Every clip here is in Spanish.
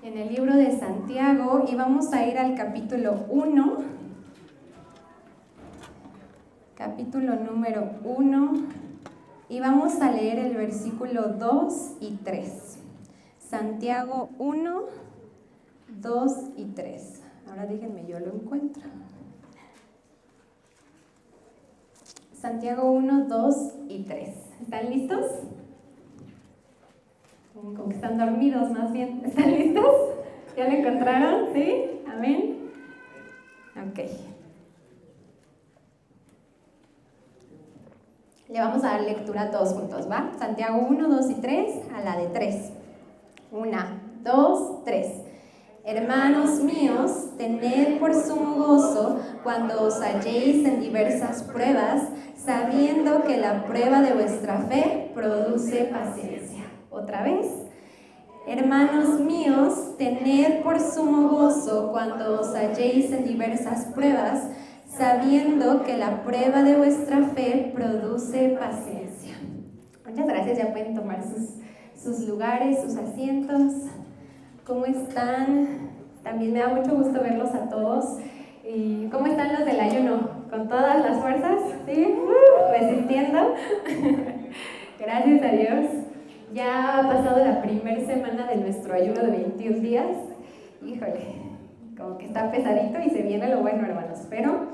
en el libro de Santiago y vamos a ir al capítulo 1, capítulo número 1, y vamos a leer el versículo 2 y 3. Santiago 1, 2 y 3. Ahora déjenme, yo lo encuentro. Santiago 1, 2 y 3. ¿Están listos? Como que están dormidos más bien. ¿Están listos? ¿Ya lo encontraron? ¿Sí? ¿Amén? Ok. Le vamos a dar lectura a todos juntos, ¿va? Santiago 1, 2 y 3, a la de 3. 1, 2, 3. Hermanos míos, tened por sumo gozo cuando os halléis en diversas pruebas, sabiendo que la prueba de vuestra fe produce paciencia. Otra vez. Hermanos míos, tened por sumo gozo cuando os halléis en diversas pruebas, sabiendo que la prueba de vuestra fe produce paciencia. Muchas gracias, ya pueden tomar sus lugares, sus asientos. ¿Cómo están? También me da mucho gusto verlos a todos. ¿Y cómo están los del ayuno? ¿Con todas las fuerzas? ¿Sí? ¿Resistiendo? Gracias a Dios. Ya ha pasado la primera semana de nuestro ayuno de 21 días. Híjole, como que está pesadito y se viene lo bueno, hermanos. Pero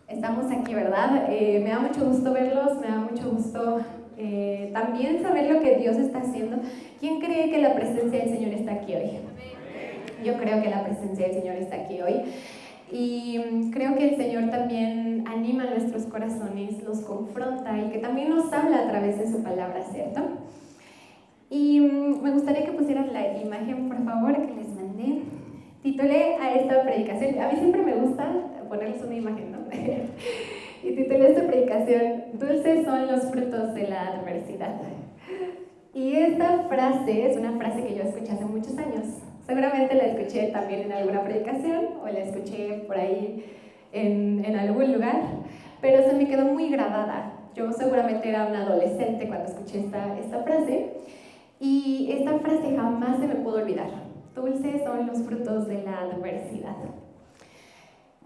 estamos aquí, ¿verdad? Me da mucho gusto verlos, me da mucho gusto también saber lo que Dios está haciendo. ¿Quién cree que la presencia del Señor está aquí hoy? Yo creo que la presencia del Señor está aquí hoy. Y creo que el Señor también anima nuestros corazones, los confronta y que también nos habla a través de su palabra, ¿cierto? Y me gustaría que pusieran la imagen, por favor, que les mandé. Titulé a esta predicación, a mí siempre me gusta ponerles una imagen, ¿no? Y titulé esta predicación, Dulces son los frutos de la adversidad. Y esta frase es una frase que yo escuché hace muchos años. Seguramente la escuché también en alguna predicación o la escuché por ahí en algún lugar, pero se me quedó muy grabada. Yo seguramente era una adolescente cuando escuché esta frase. Y esta frase jamás se me pudo olvidar. Dulces son los frutos de la adversidad.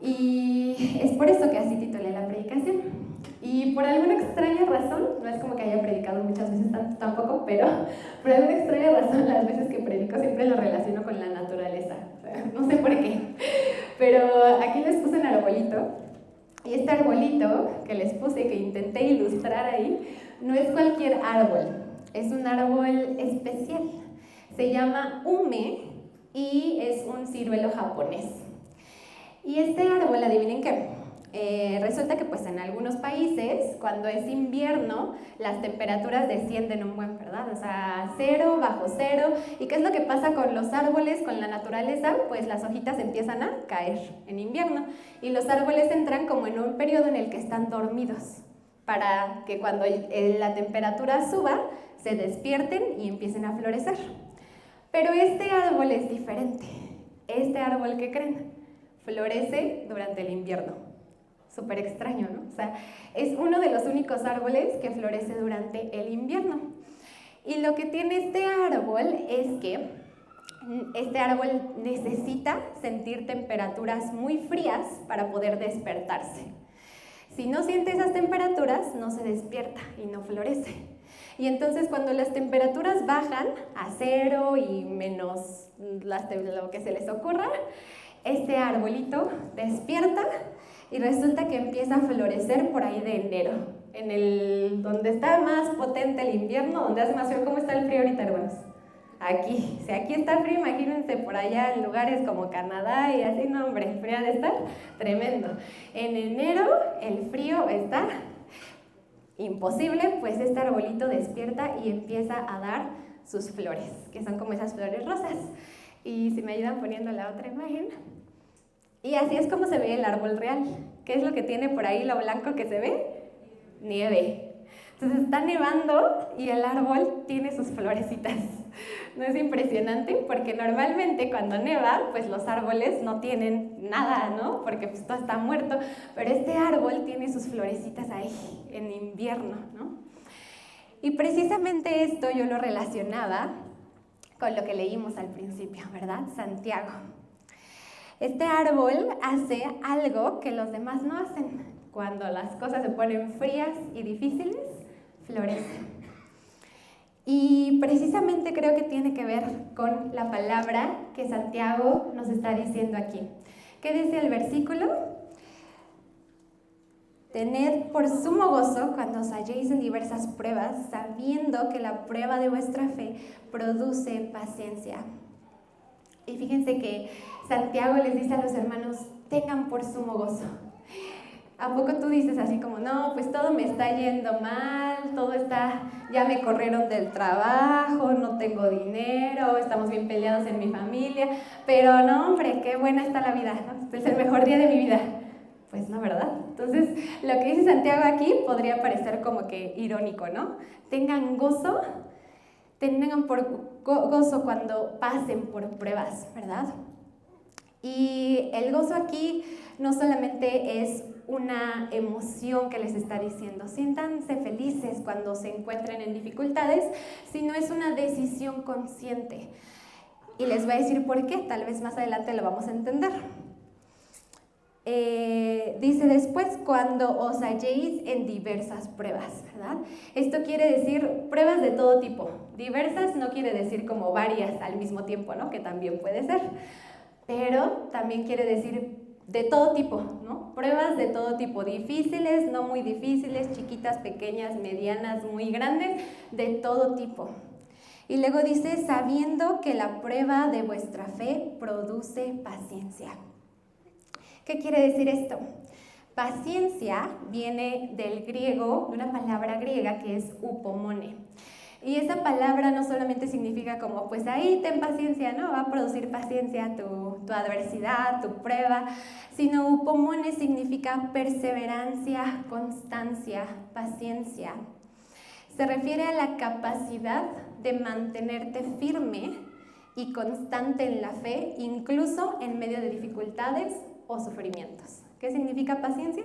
Y es por eso que así titulé la predicación. Y por alguna extraña razón, no es como que haya predicado muchas veces tampoco, pero por alguna extraña razón las veces que predico siempre lo relaciono con la naturaleza. O sea, no sé por qué. Pero aquí les puse un arbolito. Y este arbolito que les puse, que intenté ilustrar ahí, no es cualquier árbol. Es un árbol especial, se llama ume y es un ciruelo japonés. Y este árbol, adivinen qué, resulta que pues en algunos países, cuando es invierno, las temperaturas descienden un buen, ¿verdad? O sea, 0, bajo 0. ¿Y qué es lo que pasa con los árboles, con la naturaleza? Pues las hojitas empiezan a caer en invierno y los árboles entran como en un periodo en el que están dormidos, para que cuando la temperatura suba, se despierten y empiecen a florecer. Pero este árbol es diferente. Este árbol, ¿qué creen? Florece durante el invierno. Súper extraño, ¿no? O sea, es uno de los únicos árboles que florece durante el invierno. Y lo que tiene este árbol es que este árbol necesita sentir temperaturas muy frías para poder despertarse. Si no siente esas temperaturas, no se despierta y no florece. Y entonces cuando las temperaturas bajan a 0 y menos lo que se les ocurra, este arbolito despierta y resulta que empieza a florecer por ahí de enero, donde está más potente el invierno, donde hace más frío. ¿Cómo está el frío ahorita, hermanos? Aquí, si aquí está frío, imagínense por allá en lugares como Canadá y así, no hombre, frío ha de estar tremendo. En enero el frío está imposible, pues este arbolito despierta y empieza a dar sus flores, que son como esas flores rosas. Y si me ayudan poniendo la otra imagen. Y así es como se ve el árbol real. ¿Qué es lo que tiene por ahí, lo blanco que se ve? Nieve. Entonces está nevando y el árbol tiene sus florecitas. ¿No es impresionante? Porque normalmente cuando neva, pues los árboles no tienen nada, ¿no? Porque pues todo está muerto. Pero este árbol tiene sus florecitas ahí, en invierno, ¿no? Y precisamente esto yo lo relacionaba con lo que leímos al principio, ¿verdad? Santiago. Este árbol hace algo que los demás no hacen. Cuando las cosas se ponen frías y difíciles, florece. Y precisamente creo que tiene que ver con la palabra que Santiago nos está diciendo aquí. ¿Qué dice el versículo? Tened por sumo gozo cuando os halléis en diversas pruebas, sabiendo que la prueba de vuestra fe produce paciencia. Y fíjense que Santiago les dice a los hermanos, tengan por sumo gozo. ¿A poco tú dices así como, no, pues todo me está yendo mal, todo está, ya me corrieron del trabajo, no tengo dinero, estamos bien peleados en mi familia, pero no, hombre, qué buena está la vida, ¿no? Este es el mejor día de mi vida. Pues no, ¿verdad? Entonces, lo que dice Santiago aquí podría parecer como que irónico, ¿no? Tengan gozo, tengan por gozo cuando pasen por pruebas, ¿verdad? Y el gozo aquí no solamente es una emoción que les está diciendo, siéntanse felices cuando se encuentren en dificultades, sino es una decisión consciente. Y les voy a decir por qué, tal vez más adelante lo vamos a entender. Dice después, cuando os halléis en diversas pruebas, ¿verdad? Esto quiere decir pruebas de todo tipo. Diversas no quiere decir como varias al mismo tiempo, ¿no? Que también puede ser. Pero también quiere decir de todo tipo, ¿no? Pruebas de todo tipo, difíciles, no muy difíciles, chiquitas, pequeñas, medianas, muy grandes, de todo tipo. Y luego dice, sabiendo que la prueba de vuestra fe produce paciencia. ¿Qué quiere decir esto? Paciencia viene del griego, de una palabra griega que es upomone. Y esa palabra no solamente significa como, pues ahí ten paciencia, ¿no? Va a producir paciencia tu adversidad, tu prueba, sino upomone significa perseverancia, constancia, paciencia. Se refiere a la capacidad de mantenerte firme y constante en la fe, incluso en medio de dificultades o sufrimientos. ¿Qué significa paciencia?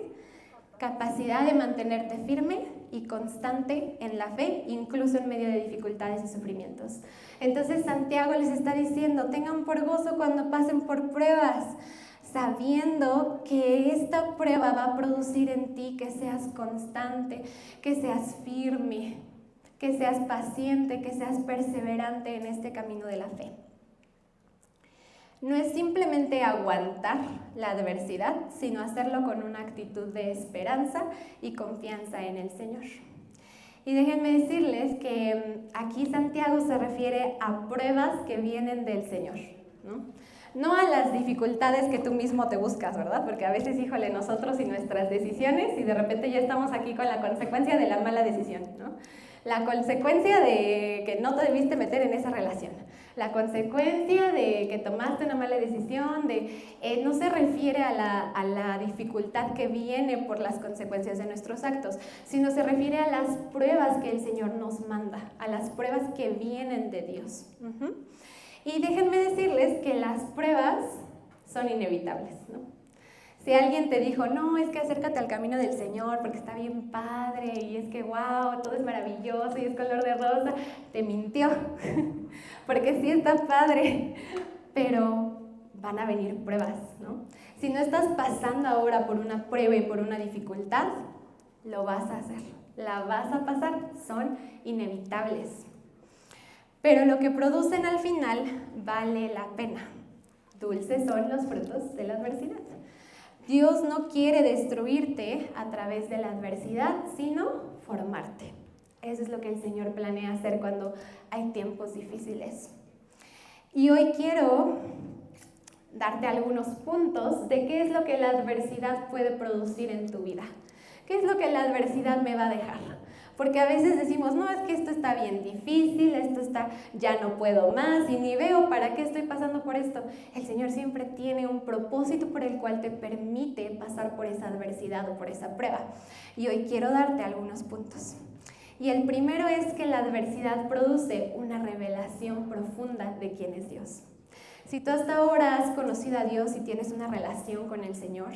Capacidad de mantenerte firme y constante en la fe, incluso en medio de dificultades y sufrimientos. Entonces Santiago les está diciendo, tengan por gozo cuando pasen por pruebas, sabiendo que esta prueba va a producir en ti que seas constante, que seas firme, que seas paciente, que seas perseverante en este camino de la fe. No es simplemente aguantar la adversidad, sino hacerlo con una actitud de esperanza y confianza en el Señor. Y déjenme decirles que aquí Santiago se refiere a pruebas que vienen del Señor, ¿no? No a las dificultades que tú mismo te buscas, ¿verdad? Porque a veces, híjole, nosotros y nuestras decisiones, y de repente ya estamos aquí con la consecuencia de la mala decisión, ¿no? La consecuencia de que no te debiste meter en esa relación. La consecuencia de que tomaste una mala decisión, no se refiere a la dificultad que viene por las consecuencias de nuestros actos, sino se refiere a las pruebas que el Señor nos manda, a las pruebas que vienen de Dios. Y déjenme decirles que las pruebas son inevitables, ¿no? Si alguien te dijo, no, es que acércate al camino del Señor porque está bien padre y es que wow, todo es maravilloso y es color de rosa, te mintió, porque sí está padre, pero van a venir pruebas, ¿no? Si no estás pasando ahora por una prueba y por una dificultad, lo vas a hacer, la vas a pasar, son inevitables. Pero lo que producen al final vale la pena. Dulces son los frutos de la adversidad. Dios no quiere destruirte a través de la adversidad, sino formarte. Eso es lo que el Señor planea hacer cuando hay tiempos difíciles. Y hoy quiero darte algunos puntos de qué es lo que la adversidad puede producir en tu vida. ¿Qué es lo que la adversidad me va a dejar? Porque a veces decimos, no, es que esto está bien difícil, ya no puedo más y ni veo para qué estoy pasando por esto. El Señor siempre tiene un propósito por el cual te permite pasar por esa adversidad o por esa prueba. Y hoy quiero darte algunos puntos. Y el primero es que la adversidad produce una revelación profunda de quién es Dios. Si tú hasta ahora has conocido a Dios y tienes una relación con el Señor,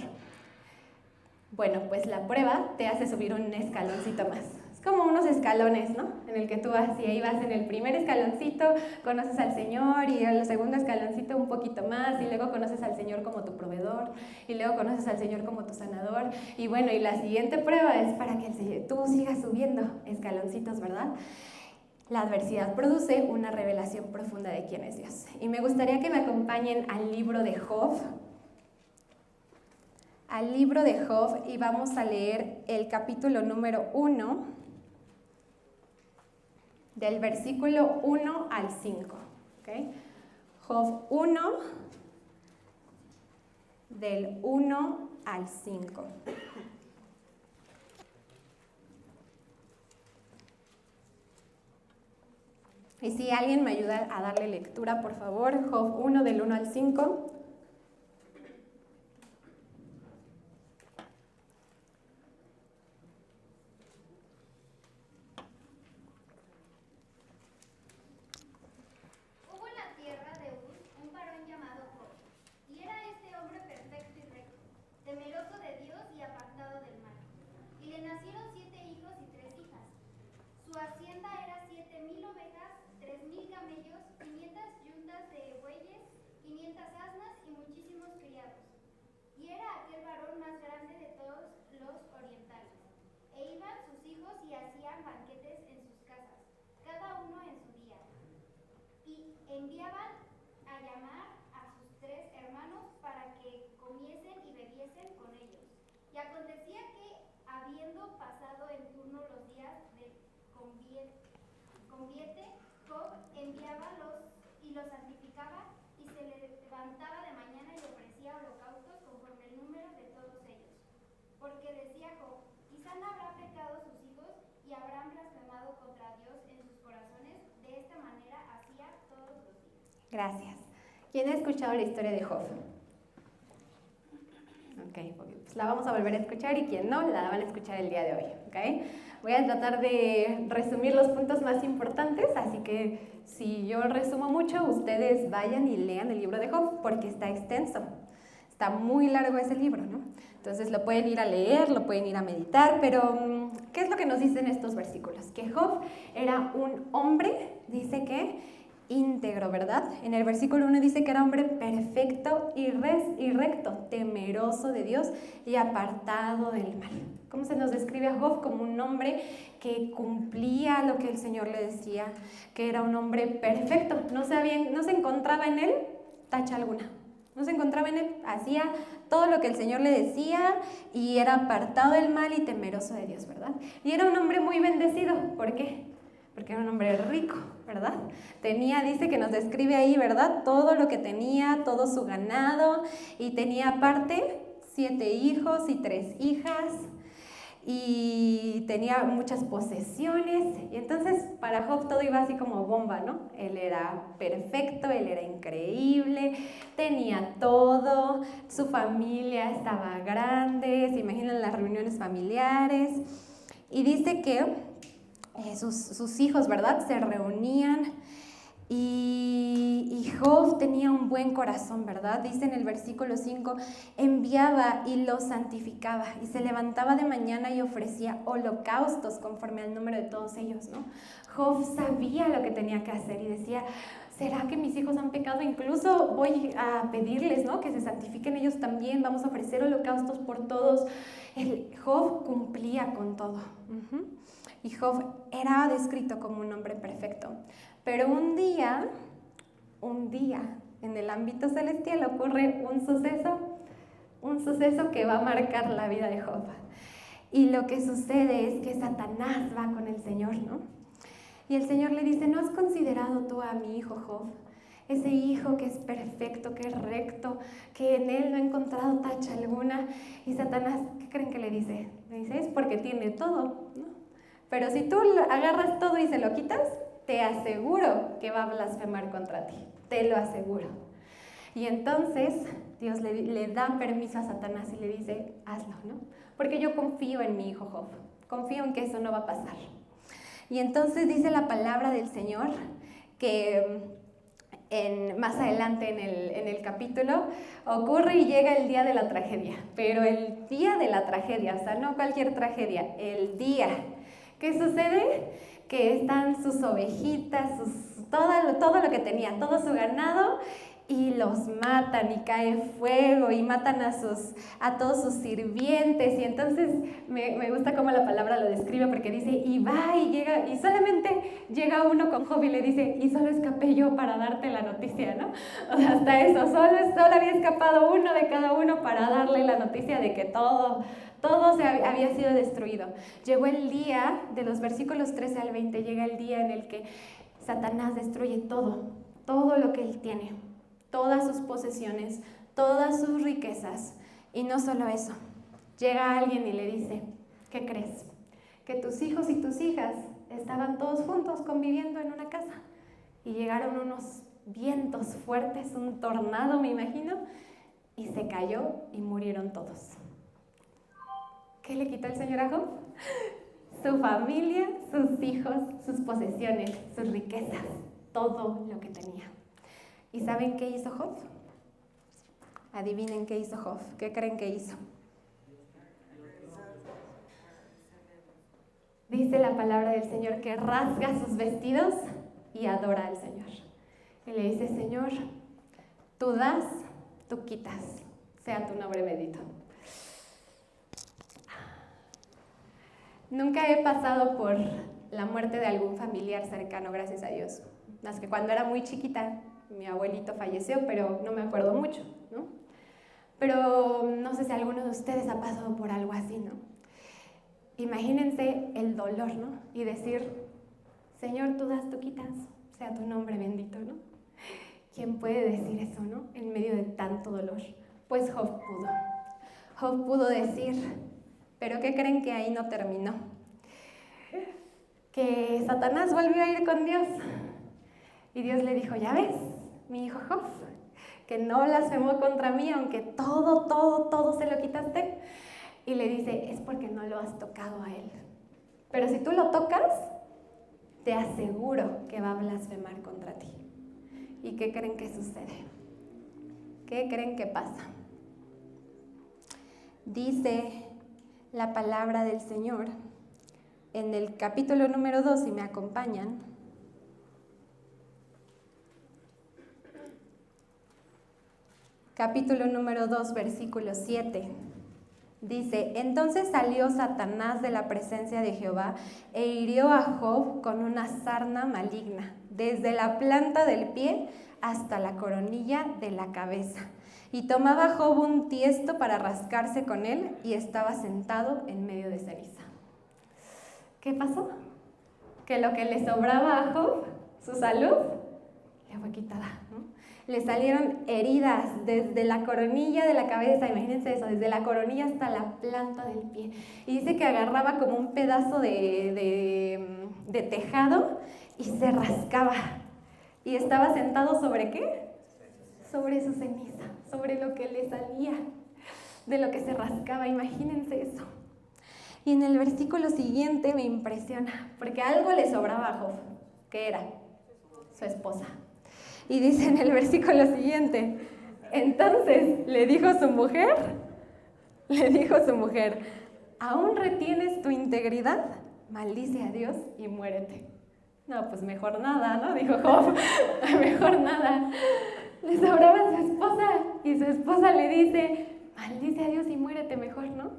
bueno, pues la prueba te hace subir un escaloncito más. como unos escalones, ¿no? En el que tú vas y ahí vas en el primer escaloncito, conoces al Señor, y en el segundo escaloncito un poquito más, y luego conoces al Señor como tu proveedor, y luego conoces al Señor como tu sanador, y bueno, y la siguiente prueba es para que tú sigas subiendo escaloncitos, ¿verdad? La adversidad produce una revelación profunda de quién es Dios. Y me gustaría que me acompañen al libro de Job, y vamos a leer el capítulo número 1, del versículo 1 al 5. ¿Okay? Job 1, del 1 al 5. Y si alguien me ayuda a darle lectura, por favor, Job 1, del 1 al 5. Gracias. ¿Quién ha escuchado la historia de Job? Ok, pues la vamos a volver a escuchar, y quien no, la van a escuchar el día de hoy. ¿Okay? Voy a tratar de resumir los puntos más importantes, así que si yo resumo mucho, ustedes vayan y lean el libro de Job, porque está extenso. Está muy largo ese libro, ¿no? Entonces lo pueden ir a leer, lo pueden ir a meditar, pero ¿qué es lo que nos dicen estos versículos? Que Job era un hombre, dice que íntegro, ¿verdad? En el versículo 1 dice que era hombre perfecto y recto, temeroso de Dios y apartado del mal. ¿Cómo se nos describe a Job? Como un hombre que cumplía lo que el Señor le decía, que era un hombre perfecto. No se encontraba en él tacha alguna. No se encontraba en él, hacía todo lo que el Señor le decía y era apartado del mal y temeroso de Dios, ¿verdad? Y era un hombre muy bendecido. ¿Por qué? Porque era un hombre rico, ¿verdad? Dice que nos describe ahí, ¿verdad? Todo lo que tenía, todo su ganado, y tenía aparte 7 hijos y 3 hijas, y tenía muchas posesiones, y entonces para Job todo iba así como bomba, ¿no? Él era perfecto, él era increíble, tenía todo, su familia estaba grande, se imaginan las reuniones familiares, y dice que sus hijos, ¿verdad?, se reunían, y Job tenía un buen corazón, ¿verdad? Dice en el versículo 5, enviaba y los santificaba, y se levantaba de mañana y ofrecía holocaustos conforme al número de todos ellos, ¿no? Job sabía lo que tenía que hacer y decía, ¿será que mis hijos han pecado? Incluso voy a pedirles, ¿no?, que se santifiquen ellos también, vamos a ofrecer holocaustos por todos. Job cumplía con todo. Y Job era descrito como un hombre perfecto. Pero un día, en el ámbito celestial ocurre un suceso que va a marcar la vida de Job. Y lo que sucede es que Satanás va con el Señor, ¿no? Y el Señor le dice, ¿no has considerado tú a mi hijo Job? Ese hijo que es perfecto, que es recto, que en él no he encontrado tacha alguna. Y Satanás, ¿qué creen que le dice? Le dice, es porque tiene todo, ¿no? Pero si tú agarras todo y se lo quitas, te aseguro que va a blasfemar contra ti, te lo aseguro. Y entonces Dios le da permiso a Satanás y le dice, hazlo, ¿no? Porque yo confío en mi hijo Job, confío en que eso no va a pasar. Y entonces dice la palabra del Señor que más adelante en el capítulo ocurre y llega el día de la tragedia, pero el día de la tragedia, o sea, no cualquier tragedia, el día ¿Qué sucede? Que están sus ovejitas, todo lo que tenía, todo su ganado, y los matan y cae fuego y matan a todos sus sirvientes. Y entonces me gusta cómo la palabra lo describe, porque dice, y va y llega, y solamente llega uno con Job y le dice, y solo escapé yo para darte la noticia, ¿no? O sea, hasta eso, solo había escapado uno de cada uno para darle la noticia de que todo había sido destruido. Llegó el día, de los versículos 13 al 20, llega el día en el que Satanás destruye todo lo que él tiene, todas sus posesiones, todas sus riquezas. Y no solo eso, llega alguien y le dice, ¿qué crees? Que tus hijos y tus hijas estaban todos juntos conviviendo en una casa y llegaron unos vientos fuertes, un tornado me imagino, y se cayó y murieron todos. ¿Qué le quitó el Señor a Job? Su familia, sus hijos, sus posesiones, sus riquezas, todo lo que tenía. ¿Y saben qué hizo Job? Adivinen qué hizo Job. ¿Qué creen que hizo? Dice la palabra del Señor que rasga sus vestidos y adora al Señor. Y le dice, Señor, tú das, tú quitas, sea tu nombre bendito. Nunca he pasado por la muerte de algún familiar cercano, gracias a Dios. Más que cuando era muy chiquita, mi abuelito falleció, pero no me acuerdo mucho, ¿no? Pero no sé si alguno de ustedes ha pasado por algo así, ¿no? Imagínense el dolor, ¿no? Y decir, Señor, tú das, tú quitas, sea tu nombre bendito, ¿no? ¿Quién puede decir eso, no? En medio de tanto dolor. Pues Job pudo. Job pudo decir, pero ¿qué creen que ahí no terminó? Que Satanás volvió a ir con Dios. Y Dios le dijo, ya ves, mi hijo Job, que no blasfemó contra mí, aunque todo se lo quitaste. Y le dice, es porque no lo has tocado a él. Pero si tú lo tocas, te aseguro que va a blasfemar contra ti. ¿Y qué creen que sucede? ¿Qué creen que pasa? Dice la palabra del Señor en el capítulo número 2, si me acompañan. Capítulo número 2, versículo 7. Dice, entonces salió Satanás de la presencia de Jehová e hirió a Job con una sarna maligna, desde la planta del pie hasta la coronilla de la cabeza. Y tomaba Job un tiesto para rascarse con él y estaba sentado en medio de ceniza. ¿Qué pasó? Que lo que le sobraba a Job, su salud, le fue quitada, ¿no? Le salieron heridas desde la coronilla de la cabeza, imagínense eso, desde la coronilla hasta la planta del pie. Y dice que agarraba como un pedazo de tejado y se rascaba. ¿Y estaba sentado sobre qué? Sobre su ceniza, sobre lo que le salía, de lo que se rascaba, imagínense eso. Y en el versículo siguiente me impresiona, porque algo le sobraba a Job. ¿Qué era? Su esposa. Y dice en el versículo siguiente, entonces le dijo su mujer, ¿aún retienes tu integridad? Maldice a Dios y muérete. No, pues mejor nada, ¿no? Dijo Job, mejor nada. Le sobraba a su esposa y su esposa le dice, maldice a Dios y muérete mejor, ¿no?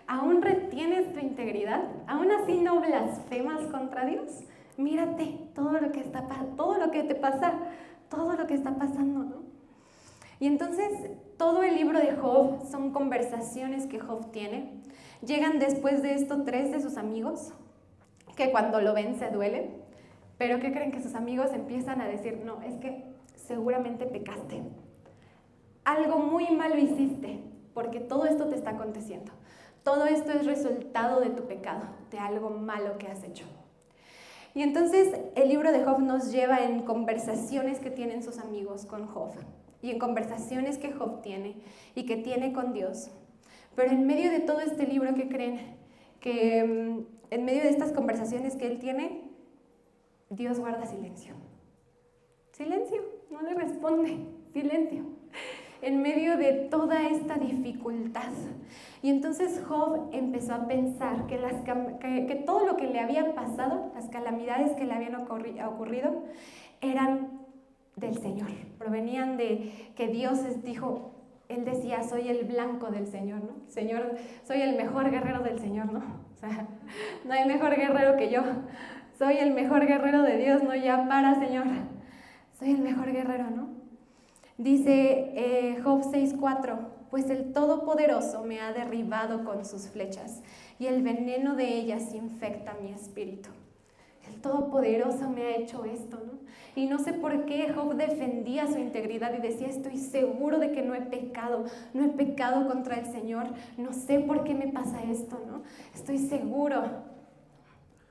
¿Aún retienes tu integridad? ¿Aún así no blasfemas contra Dios? Mírate todo lo que te pasa, todo lo que está pasando, ¿no? Y entonces todo el libro de Job son conversaciones que Job tiene. Llegan después de esto 3 de sus amigos, que cuando lo ven se duelen, pero ¿qué creen? Que sus amigos empiezan a decir, no, es que seguramente pecaste. Algo muy malo hiciste, porque todo esto te está aconteciendo. Todo esto es resultado de tu pecado, de algo malo que has hecho. Y entonces el libro de Job nos lleva en conversaciones que tienen sus amigos con Job y en conversaciones que Job tiene y que tiene con Dios. Pero en medio de todo este libro, ¿qué creen? Que en medio de estas conversaciones que él tiene, Dios guarda silencio. Silencio, no le responde, silencio. en medio de toda esta dificultad. Y entonces Job empezó a pensar que todo lo que le había pasado, las calamidades que le habían ocurrido, eran del Señor, provenían de que Dios dijo. Él decía, soy el blanco del Señor, ¿no? Señor, soy el mejor guerrero del Señor, ¿no? O sea, no hay mejor guerrero que yo. Soy el mejor guerrero de Dios, no, ya para, Señor. Soy el mejor guerrero, ¿no? Dice Job 6:4, pues el Todopoderoso me ha derribado con sus flechas y el veneno de ellas infecta mi espíritu. El Todopoderoso me ha hecho esto, ¿no? Y no sé por qué Job defendía su integridad y decía, estoy seguro de que no he pecado contra el Señor, no sé por qué me pasa esto, ¿no? Estoy seguro,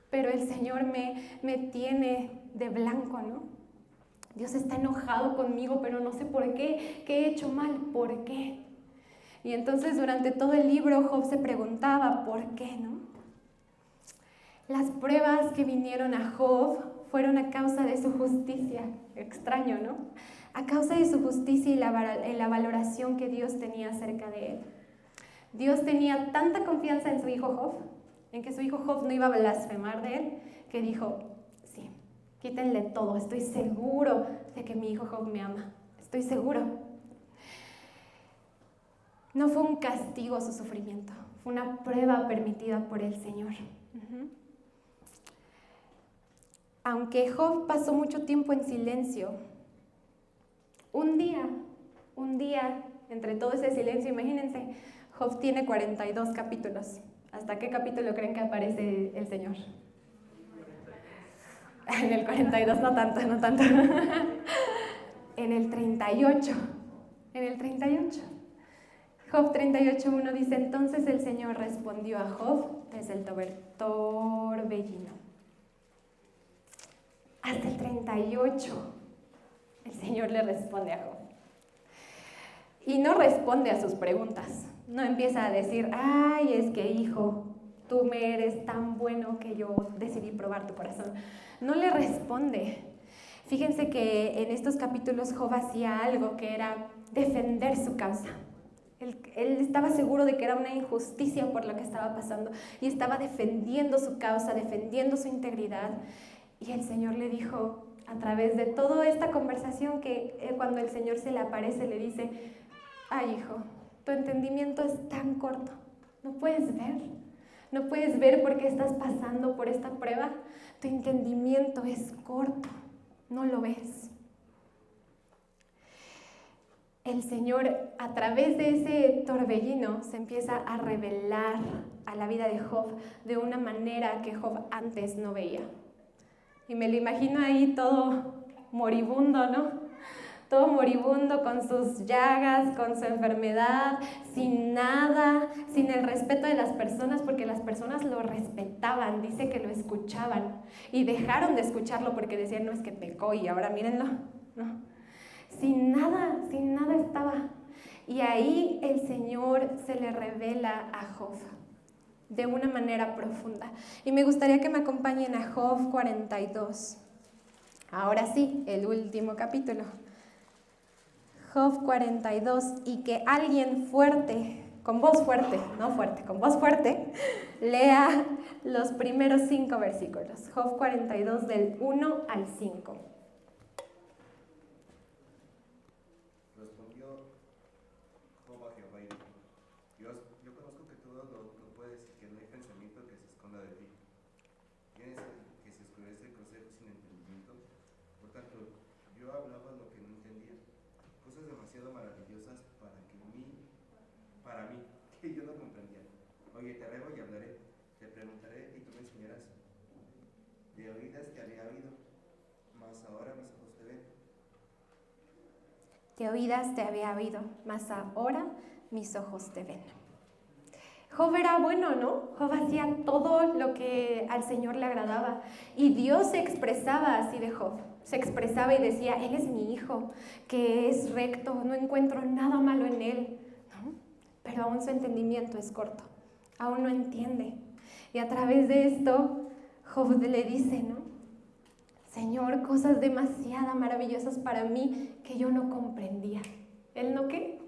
pero el Señor me tiene de blanco, ¿no? Dios está enojado conmigo, pero no sé por qué, ¿qué he hecho mal? ¿Por qué? Y entonces durante todo el libro Job se preguntaba, ¿por qué, no? Las pruebas que vinieron a Job fueron a causa de su justicia. Extraño, ¿no? A causa de su justicia y la valoración que Dios tenía acerca de él. Dios tenía tanta confianza en su hijo Job, en que su hijo Job no iba a blasfemar de él, que dijo, sí, quítenle todo, estoy seguro de que mi hijo Job me ama. Estoy seguro. No fue un castigo su sufrimiento, fue una prueba permitida por el Señor. Aunque Job pasó mucho tiempo en silencio, un día, entre todo ese silencio, imagínense, Job tiene 42 capítulos. ¿Hasta qué capítulo creen que aparece el Señor? En el 42, no tanto. En el 38. Job 38:1 dice, entonces el Señor respondió a Job desde el torbellino. Hasta el 38, el Señor le responde a Job. Y no responde a sus preguntas. No empieza a decir, ay, es que hijo, tú me eres tan bueno que yo decidí probar tu corazón. No le responde. Fíjense que en estos capítulos Job hacía algo que era defender su causa. Él estaba seguro de que era una injusticia por lo que estaba pasando y estaba defendiendo su causa, defendiendo su integridad. Y el Señor le dijo, a través de toda esta conversación, que cuando el Señor se le aparece, le dice, ay hijo, tu entendimiento es tan corto, no puedes ver por qué estás pasando por esta prueba, tu entendimiento es corto, no lo ves. El Señor, a través de ese torbellino, se empieza a revelar a la vida de Job de una manera que Job antes no veía. Y me lo imagino ahí todo moribundo, ¿no? Todo moribundo con sus llagas, con su enfermedad, sin nada, sin el respeto de las personas, porque las personas lo respetaban, dice que lo escuchaban. Y dejaron de escucharlo porque decían, no, es que pecó y ahora mírenlo, ¿no? Sin nada estaba. Y ahí el Señor se le revela a Job de una manera profunda. Y me gustaría que me acompañen a Job 42. Ahora sí, el último capítulo. Job 42, y que alguien fuerte, con voz fuerte, no fuerte, con voz fuerte, lea los primeros 5 versículos. Job 42 del 1 al 5. Que yo no comprendía. Oye, te ruego y hablaré, te preguntaré y tú me enseñarás. De oídas te había oído, mas ahora mis ojos te ven. De oídas te había oído, mas ahora mis ojos te ven. Job era bueno, ¿no? Job hacía todo lo que al Señor le agradaba. Y Dios se expresaba así de Job. Se expresaba y decía, Él es mi hijo, que es recto, no encuentro nada malo en él. Pero aún su entendimiento es corto, aún no entiende. Y a través de esto, Job le dice, ¿no? Señor, cosas demasiado maravillosas para mí que yo no comprendía. ¿Él no qué?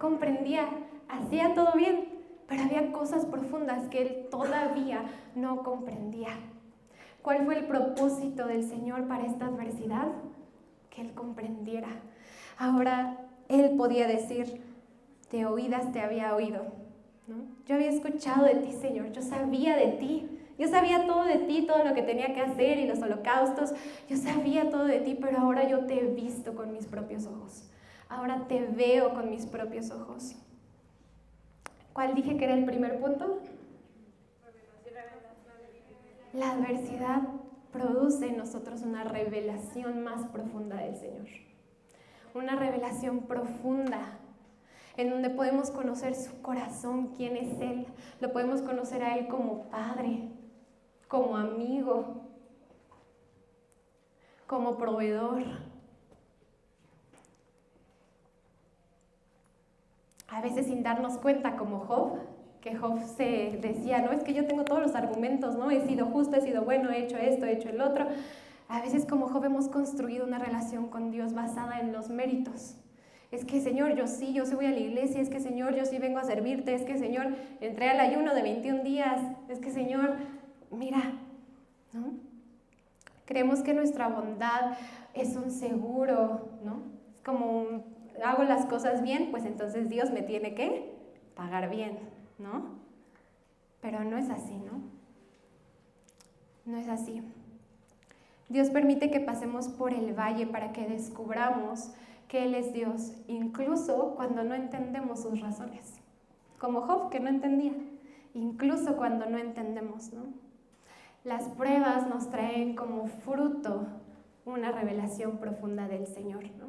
comprendía, hacía todo bien, pero había cosas profundas que él todavía no comprendía. ¿Cuál fue el propósito del Señor para esta adversidad? Que él comprendiera. Ahora él podía decir, de oídas te había oído, ¿no? Yo había escuchado de ti, Señor, yo sabía de ti. Yo sabía todo de ti, todo lo que tenía que hacer y los holocaustos. Yo sabía todo de ti, pero ahora yo te he visto con mis propios ojos. Ahora te veo con mis propios ojos. ¿Cuál dije que era el primer punto? La adversidad produce en nosotros una revelación más profunda del Señor. Una revelación profunda en donde podemos conocer su corazón, quién es Él. Lo podemos conocer a Él como Padre, como amigo, como proveedor. A veces sin darnos cuenta, como Job, que Job se decía, no, es que yo tengo todos los argumentos, ¿no? He sido justo, he sido bueno, he hecho esto, he hecho el otro. A veces como Job hemos construido una relación con Dios basada en los méritos. Es que, Señor, yo sí voy a la iglesia, es que, Señor, yo sí vengo a servirte, es que, Señor, entré al ayuno de 21 días, es que, Señor, mira, ¿no? Creemos que nuestra bondad es un seguro, ¿no? Es como hago las cosas bien, pues entonces Dios me tiene que pagar bien, ¿no? Pero no es así, ¿no? No es así. Dios permite que pasemos por el valle para que descubramos que Él es Dios, incluso cuando no entendemos sus razones. Como Job, que no entendía, incluso cuando no entendemos, ¿no? Las pruebas nos traen como fruto una revelación profunda del Señor, ¿no?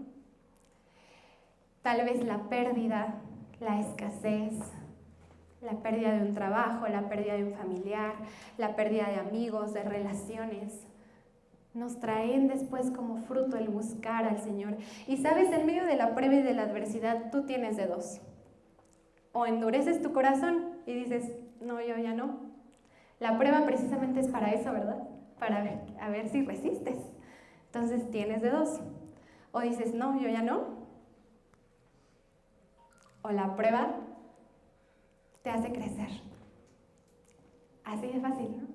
Tal vez la pérdida, la escasez, la pérdida de un trabajo, la pérdida de un familiar, la pérdida de amigos, de relaciones, nos traen después como fruto el buscar al Señor. Y sabes, en medio de la prueba y de la adversidad, tú tienes de dos. O endureces tu corazón y dices, no, yo ya no. La prueba precisamente es para eso, ¿verdad? Para ver si resistes. Entonces tienes de dos. O dices, no, yo ya no. O la prueba te hace crecer. Así de fácil, ¿no?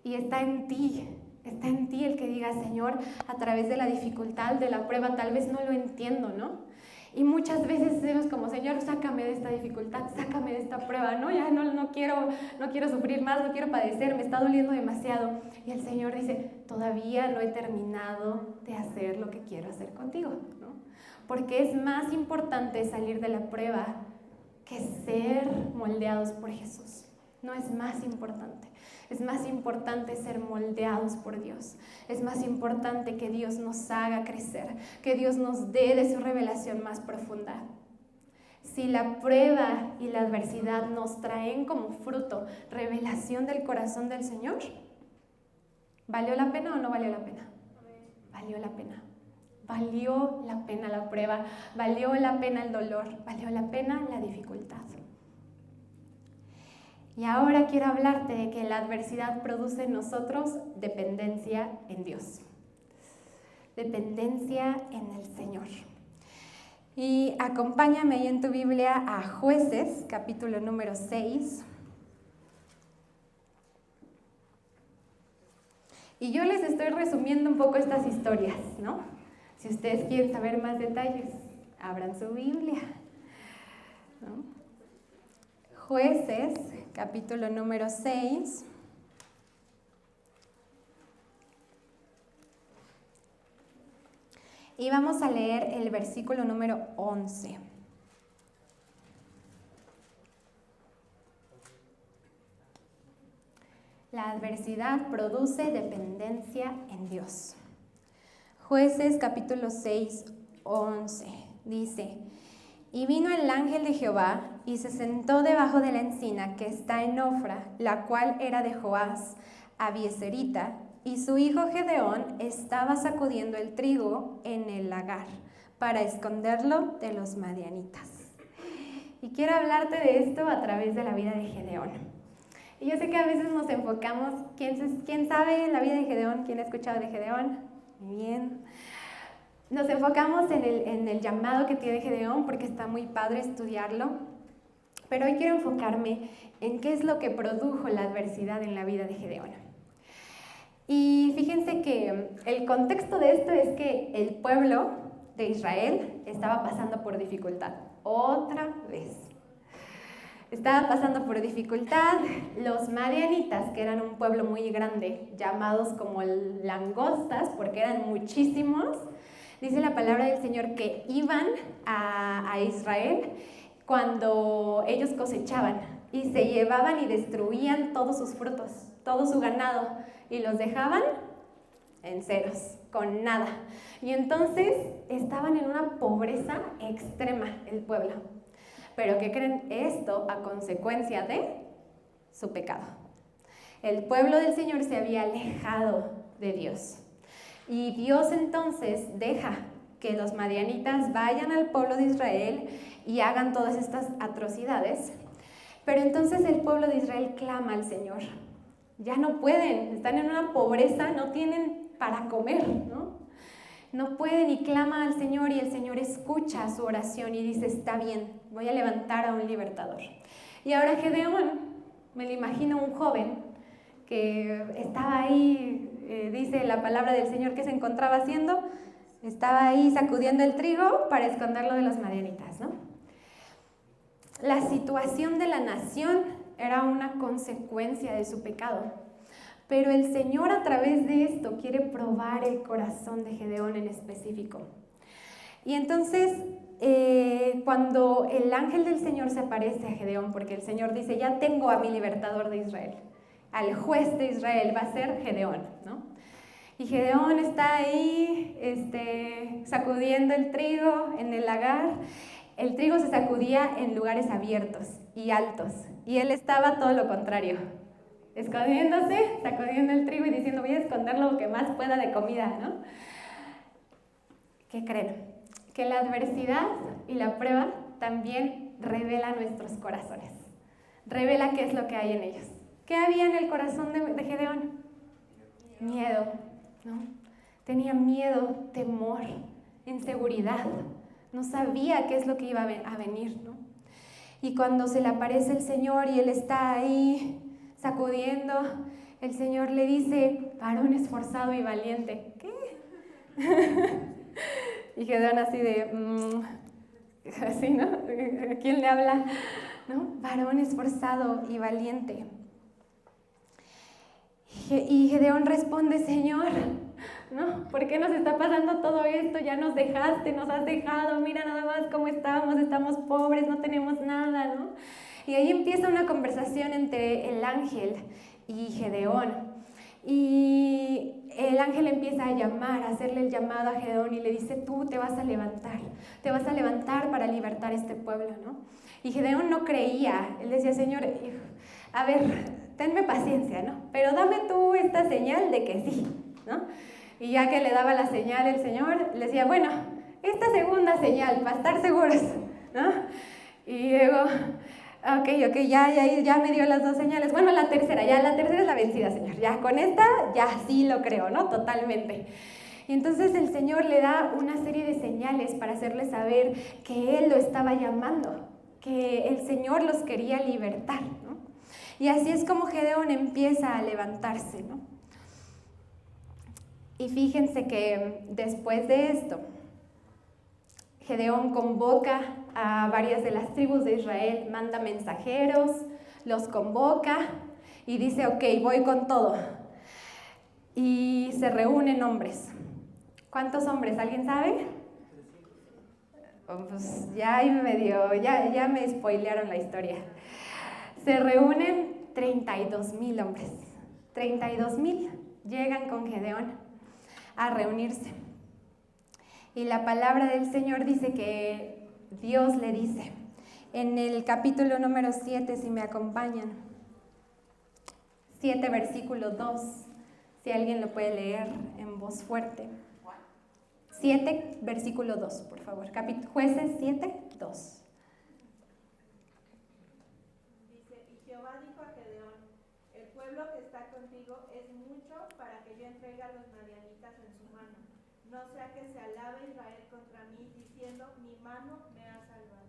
Y está en ti el que diga, Señor, a través de la dificultad, de la prueba, tal vez no lo entiendo, ¿no? Y muchas veces decimos como, Señor, sácame de esta dificultad, sácame de esta prueba, ¿no? Ya no quiero sufrir más, no quiero padecer, me está doliendo demasiado. Y el Señor dice, todavía no he terminado de hacer lo que quiero hacer contigo, ¿no? Porque es más importante salir de la prueba que ser moldeados por Jesús. No es más importante. Es más importante ser moldeados por Dios. Es más importante que Dios nos haga crecer, que Dios nos dé de su revelación más profunda. Si la prueba y la adversidad nos traen como fruto revelación del corazón del Señor, ¿valió la pena o no valió la pena? Valió la pena. Valió la pena la prueba, valió la pena el dolor, valió la pena la dificultad. Y ahora quiero hablarte de que la adversidad produce en nosotros dependencia en Dios. Dependencia en el Señor. Y acompáñame ahí en tu Biblia a Jueces, capítulo número 6. Y yo les estoy resumiendo un poco estas historias, ¿no? Si ustedes quieren saber más detalles, abran su Biblia, ¿no? Jueces, capítulo número 6. Y vamos a leer el versículo número 11. La adversidad produce dependencia en Dios. Jueces capítulo 6, 11, dice: Y vino el ángel de Jehová y se sentó debajo de la encina que está en Ofra, la cual era de Joás, Abieserita, y su hijo Gedeón estaba sacudiendo el trigo en el lagar para esconderlo de los madianitas. Y quiero hablarte de esto a través de la vida de Gedeón. Y yo sé que a veces nos enfocamos, ¿quién sabe la vida de Gedeón? ¿Quién ha escuchado de Gedeón? Muy bien. Nos enfocamos en el llamado que tiene Gedeón porque está muy padre estudiarlo, pero hoy quiero enfocarme en qué es lo que produjo la adversidad en la vida de Gedeón. Y fíjense que el contexto de esto es que el pueblo de Israel estaba pasando por dificultad, otra vez. Estaba pasando por dificultad. Los madianitas, que eran un pueblo muy grande, llamados como langostas, porque eran muchísimos, dice la palabra del Señor que iban a Israel cuando ellos cosechaban y se llevaban y destruían todos sus frutos, todo su ganado, y los dejaban en ceros, con nada. Y entonces estaban en una pobreza extrema el pueblo. Pero ¿qué creen? Esto a consecuencia de su pecado. El pueblo del Señor se había alejado de Dios. Y Dios entonces deja que los madianitas vayan al pueblo de Israel y hagan todas estas atrocidades. Pero entonces el pueblo de Israel clama al Señor. Ya no pueden, están en una pobreza, no tienen para comer, ¿no? No pueden y clama al Señor y el Señor escucha su oración y dice, está bien, voy a levantar a un libertador. Y ahora Gedeón, me lo imagino un joven que estaba ahí, dice la palabra del Señor que se encontraba haciendo, estaba ahí sacudiendo el trigo para esconderlo de los madianitas, ¿no? La situación de la nación era una consecuencia de su pecado. Pero el Señor a través de esto quiere probar el corazón de Gedeón en específico. Y entonces, cuando el ángel del Señor se aparece a Gedeón, porque el Señor dice, ya tengo a mi libertador de Israel, al juez de Israel va a ser Gedeón, ¿no? Y Gedeón está ahí sacudiendo el trigo en el lagar. El trigo se sacudía en lugares abiertos y altos, y él estaba todo lo contrario. Escondiéndose, sacudiendo el trigo y diciendo, voy a esconder lo que más pueda de comida, ¿no? ¿Qué creen? Que la adversidad y la prueba también revela nuestros corazones. Revela qué es lo que hay en ellos. ¿Qué había en el corazón de Gedeón? Miedo, ¿no? Tenía miedo, temor, inseguridad. No sabía qué es lo que iba a venir, ¿no? Y cuando se le aparece el Señor y él está ahí sacudiendo, el Señor le dice, varón esforzado y valiente. ¿Qué? Y Gedeón así de, así, ¿no? ¿A quién le habla? ¿No? Varón esforzado y valiente. Y Gedeón responde, Señor, ¿no? ¿Por qué nos está pasando todo esto? Ya nos dejaste, nos has dejado, mira nada más cómo estamos pobres, no tenemos nada, ¿no? Y ahí empieza una conversación entre el ángel y Gedeón. Y el ángel empieza a llamar, a hacerle el llamado a Gedeón y le dice, tú te vas a levantar para libertar este pueblo, ¿no? Y Gedeón no creía, él decía, Señor, a ver, tenme paciencia, ¿no? Pero dame tú esta señal de que sí, ¿no? Y ya que le daba la señal el Señor, le decía, bueno, esta segunda señal, para estar seguros, ¿no? Y luego, ok, ya me dio las dos señales. Bueno, la tercera es la vencida, Señor. Ya con esta, ya sí lo creo, ¿no? Totalmente. Y entonces el Señor le da una serie de señales para hacerle saber que Él lo estaba llamando, que el Señor los quería libertar, ¿no? Y así es como Gedeón empieza a levantarse, ¿no? Y fíjense que después de esto, Gedeón convoca a varias de las tribus de Israel, manda mensajeros, los convoca y dice, ok, voy con todo. Y se reúnen hombres. ¿Cuántos hombres? ¿Alguien sabe? Oh, pues ya me spoilearon la historia. Se reúnen 32,000 hombres. 32,000 llegan con Gedeón a reunirse. Y la palabra del Señor dice que Dios le dice, en el capítulo número 7, si me acompañan, 7 versículo 2, si alguien lo puede leer en voz fuerte. 7 versículo 2, por favor. Jueces 7, 2. Dice, y Jehová dijo a Gedeón, el pueblo que está contigo es mucho para que yo entregue a los madianitas en su mano. no sea que se alabe Israel contra mí, diciendo, mi mano me ha salvado.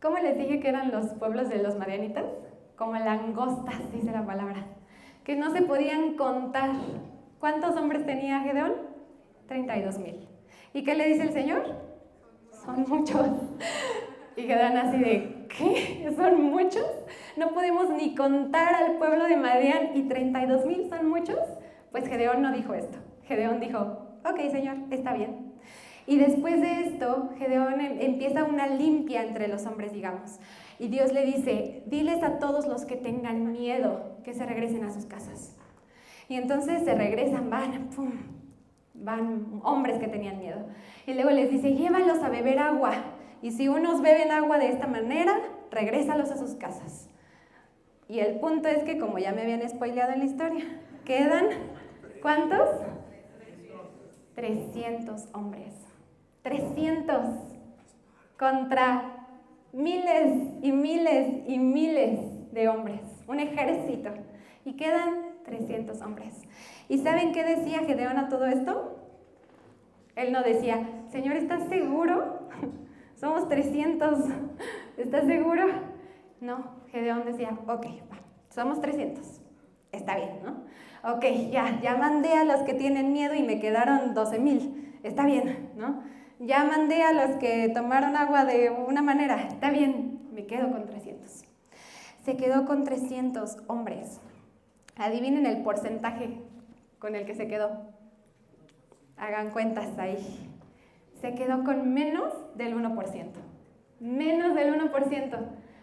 ¿Cómo les dije que eran los pueblos de los madianitas? Como langostas, dice la palabra, que no se podían contar. ¿Cuántos hombres tenía Gedeón? 32,000. ¿Y qué le dice el Señor? Son muchos. Y Gedeón así de, ¿qué? ¿Son muchos? No podemos ni contar al pueblo de Madián y 32,000 son muchos. Pues Gedeón no dijo esto. Gedeón dijo, ok, Señor, está bien. Y después de esto, Gedeón empieza una limpia entre los hombres, digamos. Y Dios le dice, diles a todos los que tengan miedo que se regresen a sus casas. Y entonces se regresan, van hombres que tenían miedo. Y luego les dice, llévalos a beber agua. Y si unos beben agua de esta manera, regrésalos a sus casas. Y el punto es que, como ya me habían spoileado en la historia, quedan, ¿cuántos? 300 hombres. 300 contra miles y miles y miles de hombres. Un ejército. Y quedan 300 hombres. ¿Y saben qué decía Gedeón a todo esto? Él no decía, Señor, ¿estás seguro? Somos 300. ¿Estás seguro? No, Gedeón decía, ok, va, somos 300. Está bien, ¿no? Ok, ya mandé a los que tienen miedo y me quedaron 12,000. Está bien, ¿no? Ya mandé a los que tomaron agua de una manera. Está bien, me quedo con 300. Se quedó con 300 hombres. Adivinen el porcentaje con el que se quedó. Hagan cuentas ahí. Se quedó con menos del 1%. Menos del 1%.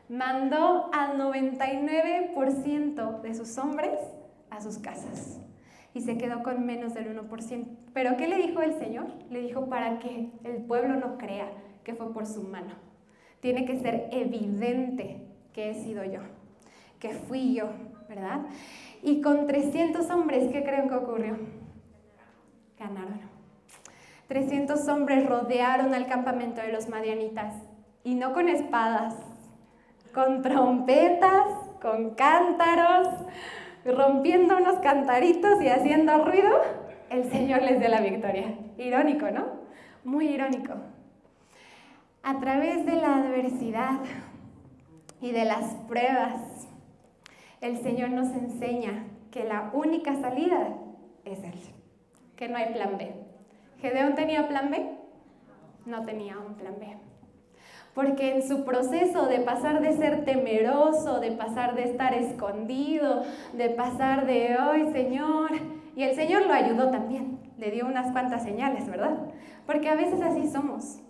Mandó al 99% de sus hombres a sus casas. Y se quedó con menos del 1%. ¿Pero qué le dijo el Señor? Le dijo para que el pueblo no crea que fue por su mano. Tiene que ser evidente que he sido yo, que fui yo, ¿verdad? Y con 300 hombres, ¿qué creen que ocurrió? Ganaron. 300 hombres rodearon al campamento de los madianitas. Y no con espadas, con trompetas, con cántaros, rompiendo unos cantaritos y haciendo ruido, el Señor les dio la victoria. Irónico, ¿no? Muy irónico. A través de la adversidad y de las pruebas, el Señor nos enseña que la única salida es Él, que no hay plan B. ¿Gedeón tenía plan B? No tenía un plan B. Porque en su proceso de pasar de ser temeroso, de pasar de estar escondido, de pasar de, ¡ay, Señor! Y el Señor lo ayudó también, le dio unas cuantas señales, ¿verdad? Porque a veces así somos.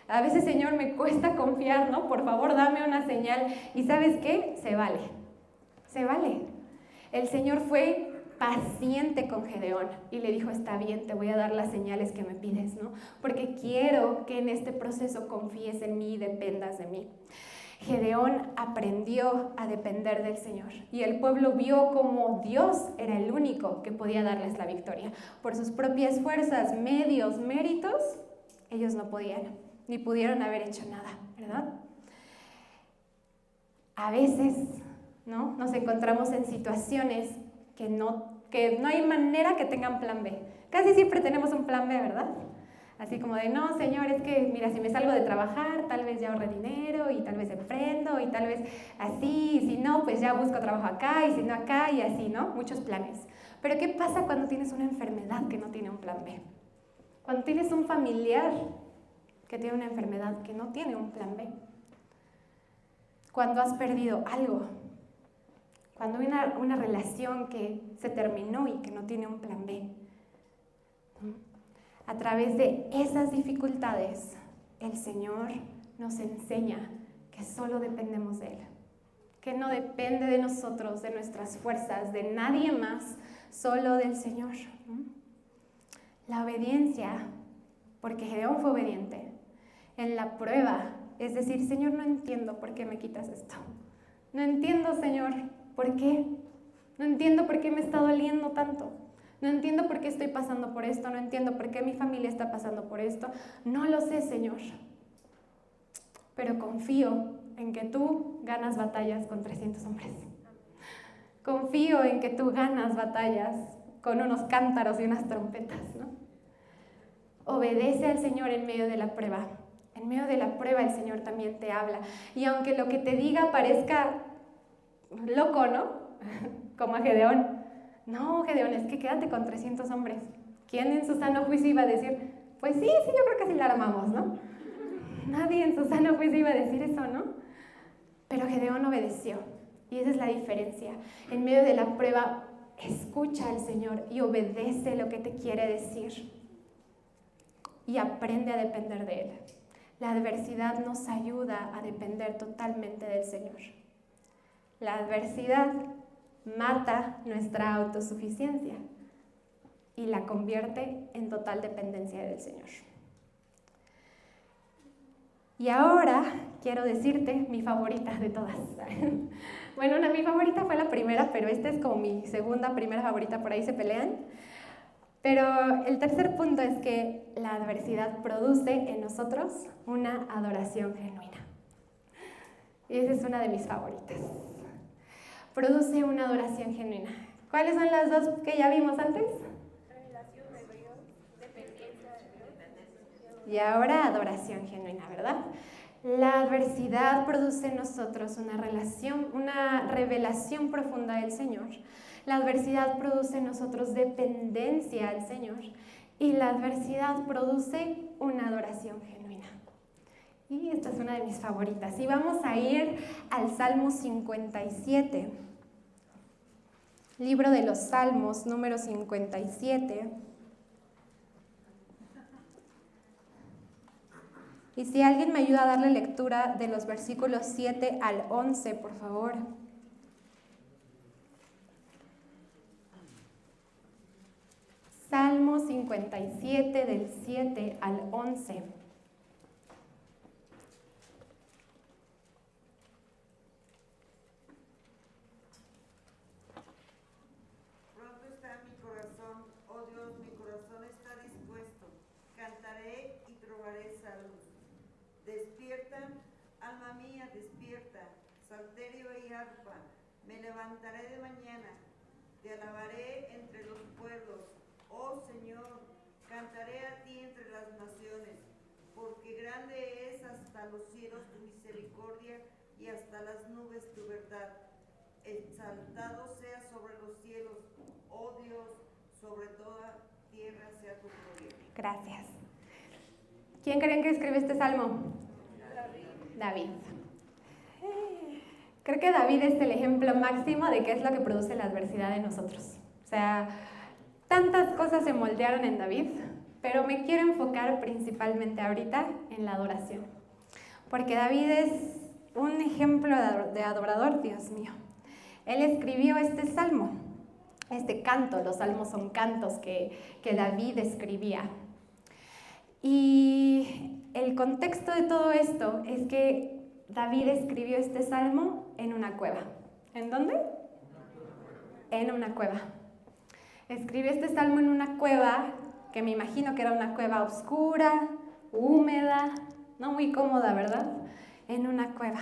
A veces, Señor, me cuesta confiar, ¿no? Por favor, dame una señal. ¿Y sabes qué? Se vale. Se vale. El Señor fue paciente con Gedeón y le dijo, está bien, te voy a dar las señales que me pides, ¿no? Porque quiero que en este proceso confíes en mí y dependas de mí. Gedeón aprendió a depender del Señor y el pueblo vio como Dios era el único que podía darles la victoria. Por sus propias fuerzas, medios, méritos, ellos no podían, ni pudieron haber hecho nada, ¿verdad? A veces, ¿no? Nos encontramos en situaciones que no hay manera que tengan plan B. Casi siempre tenemos un plan B, ¿verdad? Así como de, no, Señor, es que, mira, si me salgo de trabajar, tal vez ya ahorre dinero, y tal vez emprendo, y tal vez así, y si no, pues ya busco trabajo acá, y si no acá, y así, ¿no? Muchos planes. Pero ¿qué pasa cuando tienes una enfermedad que no tiene un plan B? Cuando tienes un familiar que tiene una enfermedad que no tiene un plan B. Cuando has perdido algo. Cuando hay una relación que se terminó y que no tiene un plan B. A través de esas dificultades, el Señor nos enseña que solo dependemos de Él. Que no depende de nosotros, de nuestras fuerzas, de nadie más, solo del Señor. La obediencia, porque Gedeón fue obediente, en la prueba, es decir, Señor, no entiendo por qué me quitas esto. No entiendo, Señor, ¿por qué? No entiendo por qué me está doliendo tanto. No entiendo por qué estoy pasando por esto. No entiendo por qué mi familia está pasando por esto. No lo sé, Señor. Pero confío en que tú ganas batallas con 300 hombres. Confío en que tú ganas batallas con unos cántaros y unas trompetas, ¿no? Obedece al Señor en medio de la prueba. En medio de la prueba el Señor también te habla. Y aunque lo que te diga parezca loco, ¿no? Como a Gedeón. No, Gedeón, es que quédate con 300 hombres. ¿Quién en su sano juicio iba a decir, pues sí, yo creo que sí la armamos, ¿no? Nadie en su sano juicio iba a decir eso, ¿no? Pero Gedeón obedeció. Y esa es la diferencia. En medio de la prueba, escucha al Señor y obedece lo que te quiere decir. Y aprende a depender de Él. La adversidad nos ayuda a depender totalmente del Señor. La adversidad mata nuestra autosuficiencia y la convierte en total dependencia del Señor. Y ahora quiero decirte mi favorita de todas. Bueno, mi favorita fue la primera, pero esta es como mi primera favorita, por ahí se pelean. Pero el tercer punto es que la adversidad produce en nosotros una adoración genuina. Y esa es una de mis favoritas. Produce una adoración genuina. ¿Cuáles son las dos que ya vimos antes? Revelación de Dios, dependencia de Dios. Y ahora adoración genuina, ¿verdad? La adversidad produce en nosotros una revelación profunda del Señor. La adversidad produce en nosotros dependencia al Señor. Y la adversidad produce una adoración genuina. Y esta es una de mis favoritas. Y vamos a ir al Salmo 57. Libro de los Salmos, número 57. Y si alguien me ayuda a darle lectura de los versículos 7 al 11, por favor. Salmo 57, del 7 al 11. Pronto está mi corazón, oh Dios, mi corazón está dispuesto. Cantaré y trovaré salmos. Despierta, alma mía, despierta, salterio y arpa. Me levantaré de mañana, te alabaré entre los pueblos. Oh Señor, cantaré a ti entre las naciones, porque grande es hasta los cielos tu misericordia y hasta las nubes tu verdad. Exaltado sea sobre los cielos, oh Dios, sobre toda tierra sea tu gloria. Gracias. ¿Quién creen que escribe este salmo? David. Creo que David es el ejemplo máximo de qué es lo que produce la adversidad en nosotros. O sea, tantas cosas se moldearon en David, pero me quiero enfocar principalmente ahorita en la adoración. Porque David es un ejemplo de adorador, Dios mío. Él escribió este salmo, este canto. Los salmos son cantos que David escribía. Y el contexto de todo esto es que David escribió este salmo en una cueva. ¿En dónde? En una cueva. Escribió este salmo en una cueva que me imagino que era una cueva oscura, húmeda, no muy cómoda, ¿verdad? En una cueva.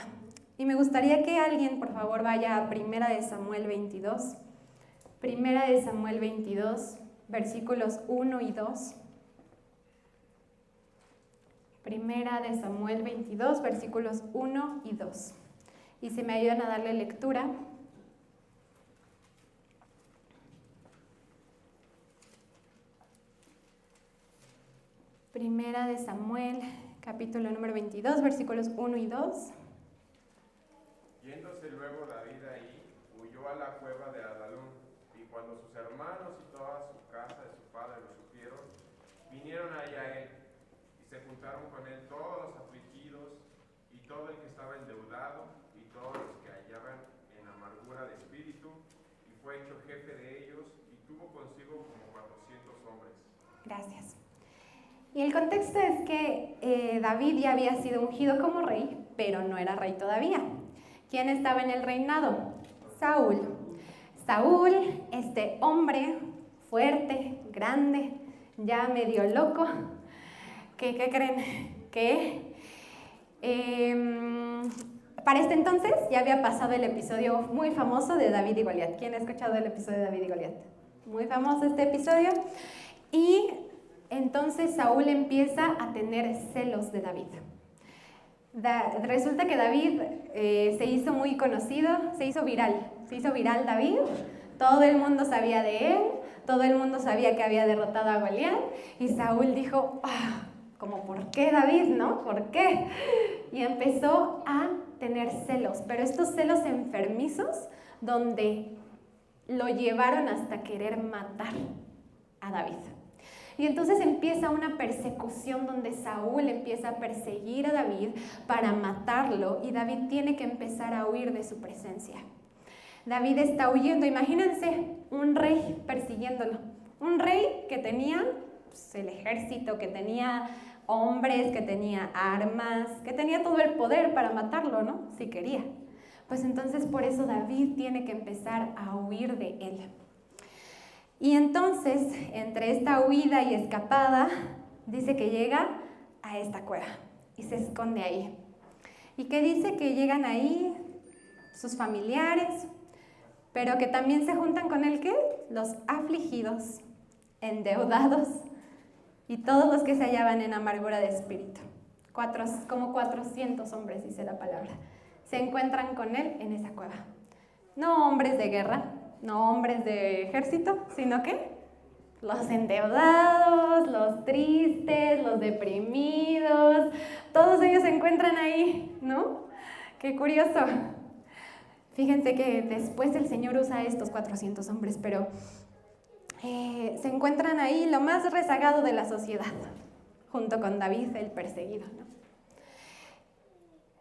Y me gustaría que alguien, por favor, vaya a 1 Samuel 22. 1 Samuel 22, versículos 1 y 2. 1 Samuel 22, versículos 1 y 2. Y si me ayudan a darle lectura. Primera de Samuel, capítulo número 22, versículos 1 y 2. Yéndose luego David ahí, huyó a la cueva de Adalón, y cuando sus hermanos y toda su casa de su padre lo supieron, vinieron ahí a él, y se juntaron con él todos los afligidos, y todo el que estaba endeudado, y todos los que hallaban en amargura de espíritu, y fue hecho jefe de ellos, y tuvo consigo como 400 hombres. Gracias. Y el contexto es que David ya había sido ungido como rey, pero no era rey todavía. ¿Quién estaba en el reinado? Saúl. Saúl, este hombre fuerte, grande, ya medio loco, ¿qué creen? Que para este entonces ya había pasado el episodio muy famoso de David y Goliat. ¿Quién ha escuchado el episodio de David y Goliat? Muy famoso este episodio. Y Entonces Saúl empieza a tener celos de David. Resulta que David se hizo muy conocido, se hizo viral David, todo el mundo sabía de él, todo el mundo sabía que había derrotado a Goliat, y Saúl dijo, como ¿por qué David, no? ¿Por qué? Y empezó a tener celos, pero estos celos enfermizos donde lo llevaron hasta querer matar a David. Y entonces empieza una persecución donde Saúl empieza a perseguir a David para matarlo y David tiene que empezar a huir de su presencia. David está huyendo, imagínense un rey persiguiéndolo, un rey que tenía pues, el ejército, que tenía hombres, que tenía armas, que tenía todo el poder para matarlo, ¿no? Si quería. Pues entonces por eso David tiene que empezar a huir de él. Y entonces, entre esta huida y escapada, dice que llega a esta cueva y se esconde ahí. Y que dice que llegan ahí sus familiares, pero que también se juntan con él, ¿qué? Los afligidos, endeudados y todos los que se hallaban en amargura de espíritu. Como 400 hombres, dice la palabra, se encuentran con él en esa cueva. No hombres de guerra, no hombres de ejército, sino que los endeudados, los tristes, los deprimidos, todos ellos se encuentran ahí, ¿no? Qué curioso. Fíjense que después el Señor usa a estos 400 hombres, pero se encuentran ahí lo más rezagado de la sociedad, junto con David, el perseguido, ¿no?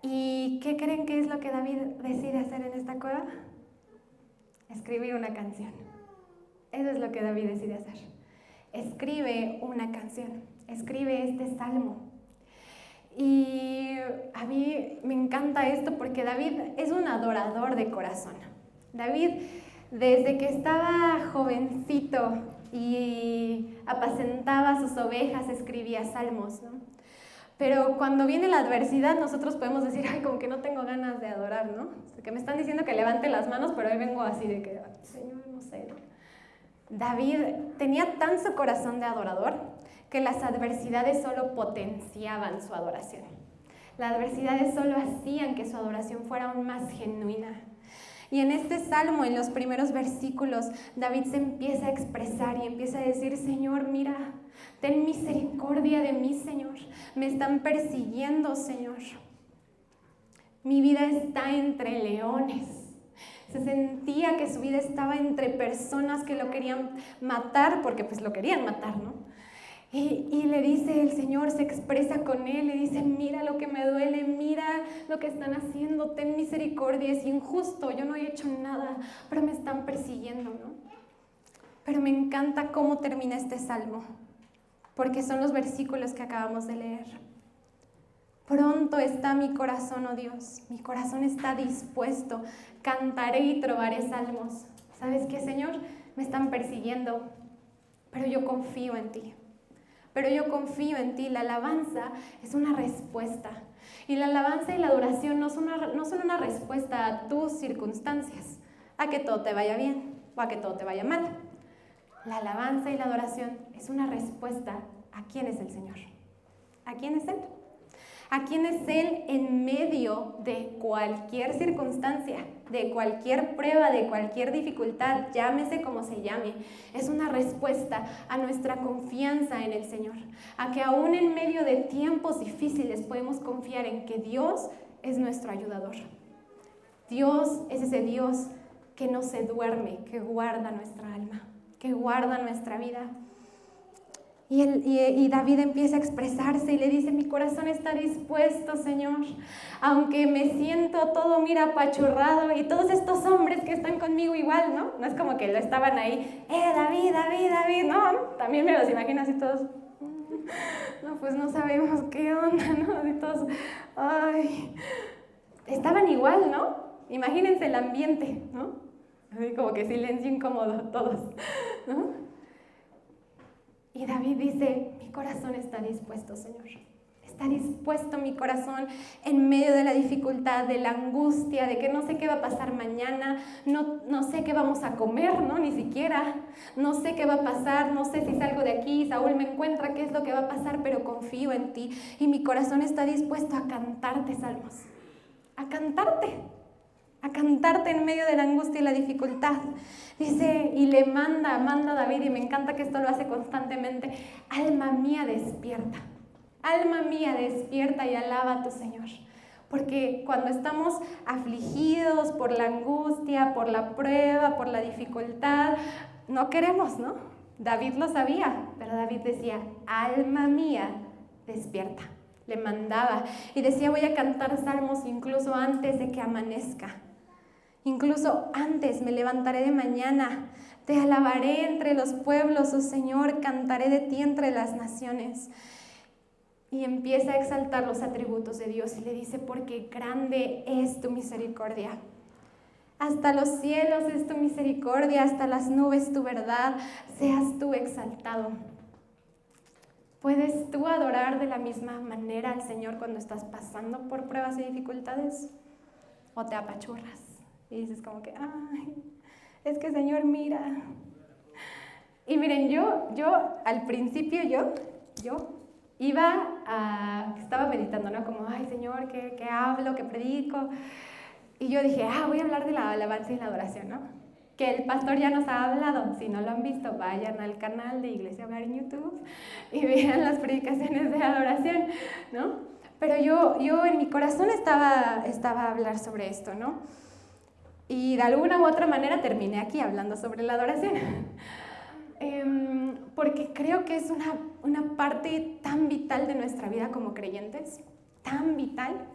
¿Y qué creen que es lo que David decide hacer en esta cueva? Escribir una canción. Eso es lo que David decide hacer. Escribe una canción, escribe este salmo. Y a mí me encanta esto porque David es un adorador de corazón. David, desde que estaba jovencito y apacentaba sus ovejas, escribía salmos, ¿no? Pero cuando viene la adversidad, nosotros podemos decir, ay, como que no tengo ganas de adorar, ¿no? Que me están diciendo que levante las manos, pero hoy vengo así de que, Señor, no sé, ¿no? David tenía tan su corazón de adorador que las adversidades solo potenciaban su adoración. Las adversidades solo hacían que su adoración fuera aún más genuina. Y en este salmo, en los primeros versículos, David se empieza a expresar y empieza a decir, Señor, mira, ten misericordia de mí, Señor. Me están persiguiendo, Señor. Mi vida está entre leones. Se sentía que su vida estaba entre personas que lo querían matar, porque pues lo querían matar, ¿no? Y le dice el Señor, se expresa con él, le dice, mira lo que me duele, mira lo que están haciendo, ten misericordia, es injusto, yo no he hecho nada, pero me están persiguiendo, ¿no? Pero me encanta cómo termina este salmo, porque son los versículos que acabamos de leer. Pronto está mi corazón, oh Dios, mi corazón está dispuesto, cantaré y trovaré salmos. ¿Sabes qué, Señor? Me están persiguiendo, pero yo confío en ti. Pero yo confío en ti. La alabanza es una respuesta. Y la alabanza y la adoración no son una respuesta a tus circunstancias, a que todo te vaya bien o a que todo te vaya mal. La alabanza y la adoración es una respuesta a quién es el Señor. ¿A quién es Él? ¿A quién es Él en medio de cualquier circunstancia, de cualquier prueba, de cualquier dificultad, llámese como se llame? Es una respuesta a nuestra confianza en el Señor, a que aún en medio de tiempos difíciles podemos confiar en que Dios es nuestro ayudador. Dios es ese Dios que no se duerme, que guarda nuestra alma, que guarda nuestra vida. Y David empieza a expresarse y le dice, mi corazón está dispuesto, Señor, aunque me siento todo, mira, apachurrado, y todos estos hombres que están conmigo igual, ¿no? No es como que lo estaban ahí, David, David, David, no, también me los imagino así todos, no, pues no sabemos qué onda, ¿no? Así todos, ay, estaban igual, ¿no? Imagínense el ambiente, ¿no? Así como que silencio incómodo todos, ¿no? Y David dice, mi corazón está dispuesto, Señor. Está dispuesto mi corazón en medio de la dificultad, de la angustia, de que no sé qué va a pasar mañana, no sé qué vamos a comer, ¿no? Ni siquiera. No sé qué va a pasar, no sé si salgo de aquí, Saúl me encuentra, qué es lo que va a pasar, pero confío en ti. Y mi corazón está dispuesto a cantarte salmos, a cantarte en medio de la angustia y la dificultad. Dice, y le manda a David, y me encanta que esto lo hace constantemente: alma mía despierta y alaba a tu Señor. Porque cuando estamos afligidos por la angustia, por la prueba, por la dificultad, no queremos, ¿no? David lo sabía, pero David decía, alma mía despierta. Le mandaba y decía, voy a cantar salmos incluso antes de que amanezca. Incluso antes, me levantaré de mañana, te alabaré entre los pueblos, oh Señor, cantaré de ti entre las naciones. Y empieza a exaltar los atributos de Dios y le dice, porque grande es tu misericordia. Hasta los cielos es tu misericordia, hasta las nubes tu verdad, seas tú exaltado. ¿Puedes tú adorar de la misma manera al Señor cuando estás pasando por pruebas y dificultades? ¿O te apachurras? Y dices como que, ay, es que Señor, mira. Y miren, yo al principio, yo estaba meditando, ¿no? Como, ay, Señor, ¿qué hablo, qué predico? Y yo dije, voy a hablar de la alabanza y la adoración, ¿no? Que el pastor ya nos ha hablado. Si no lo han visto, vayan al canal de Iglesia Hogar en YouTube y vean las predicaciones de adoración, ¿no? Pero yo en mi corazón estaba a hablar sobre esto, ¿no? Y de alguna u otra manera terminé aquí hablando sobre la adoración. Porque creo que es una parte tan vital de nuestra vida como creyentes, tan vital.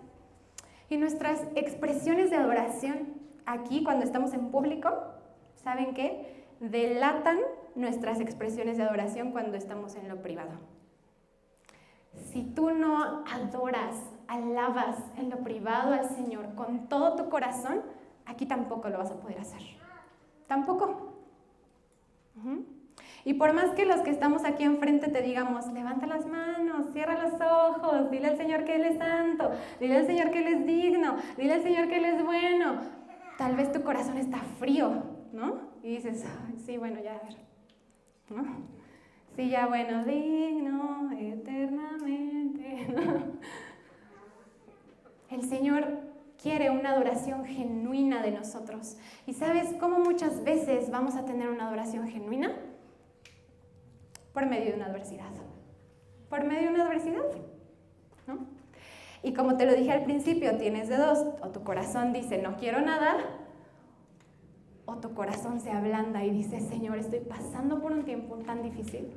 Y nuestras expresiones de adoración aquí, cuando estamos en público, ¿saben qué? Delatan nuestras expresiones de adoración cuando estamos en lo privado. Si tú no adoras, alabas en lo privado al Señor con todo tu corazón, aquí tampoco lo vas a poder hacer. Tampoco. Y por más que los que estamos aquí enfrente te digamos, levanta las manos, cierra los ojos, dile al Señor que Él es santo, dile al Señor que Él es digno, dile al Señor que Él es bueno, tal vez tu corazón está frío, ¿no? Y dices, sí, bueno, ya, a ver, ¿no? Sí, ya, bueno, digno eternamente, ¿no? El Señor quiere una adoración genuina de nosotros. ¿Y sabes cómo muchas veces vamos a tener una adoración genuina? Por medio de una adversidad. Por medio de una adversidad, ¿no? Y como te lo dije al principio, tienes de dos. O tu corazón dice, no quiero nada. O tu corazón se ablanda y dice, Señor, estoy pasando por un tiempo tan difícil.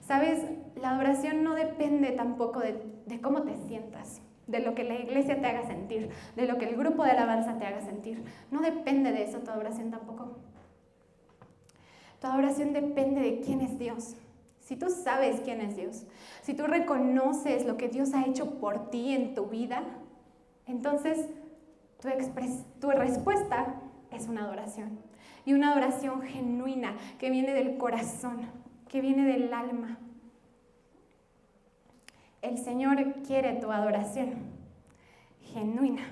¿Sabes? La adoración no depende tampoco de cómo te sientas, de lo que la iglesia te haga sentir, de lo que el grupo de alabanza te haga sentir. No depende de eso tu adoración tampoco. Tu adoración depende de quién es Dios. Si tú sabes quién es Dios, si tú reconoces lo que Dios ha hecho por ti en tu vida, entonces tu respuesta es una adoración. Y una adoración genuina que viene del corazón, que viene del alma. El Señor quiere tu adoración genuina.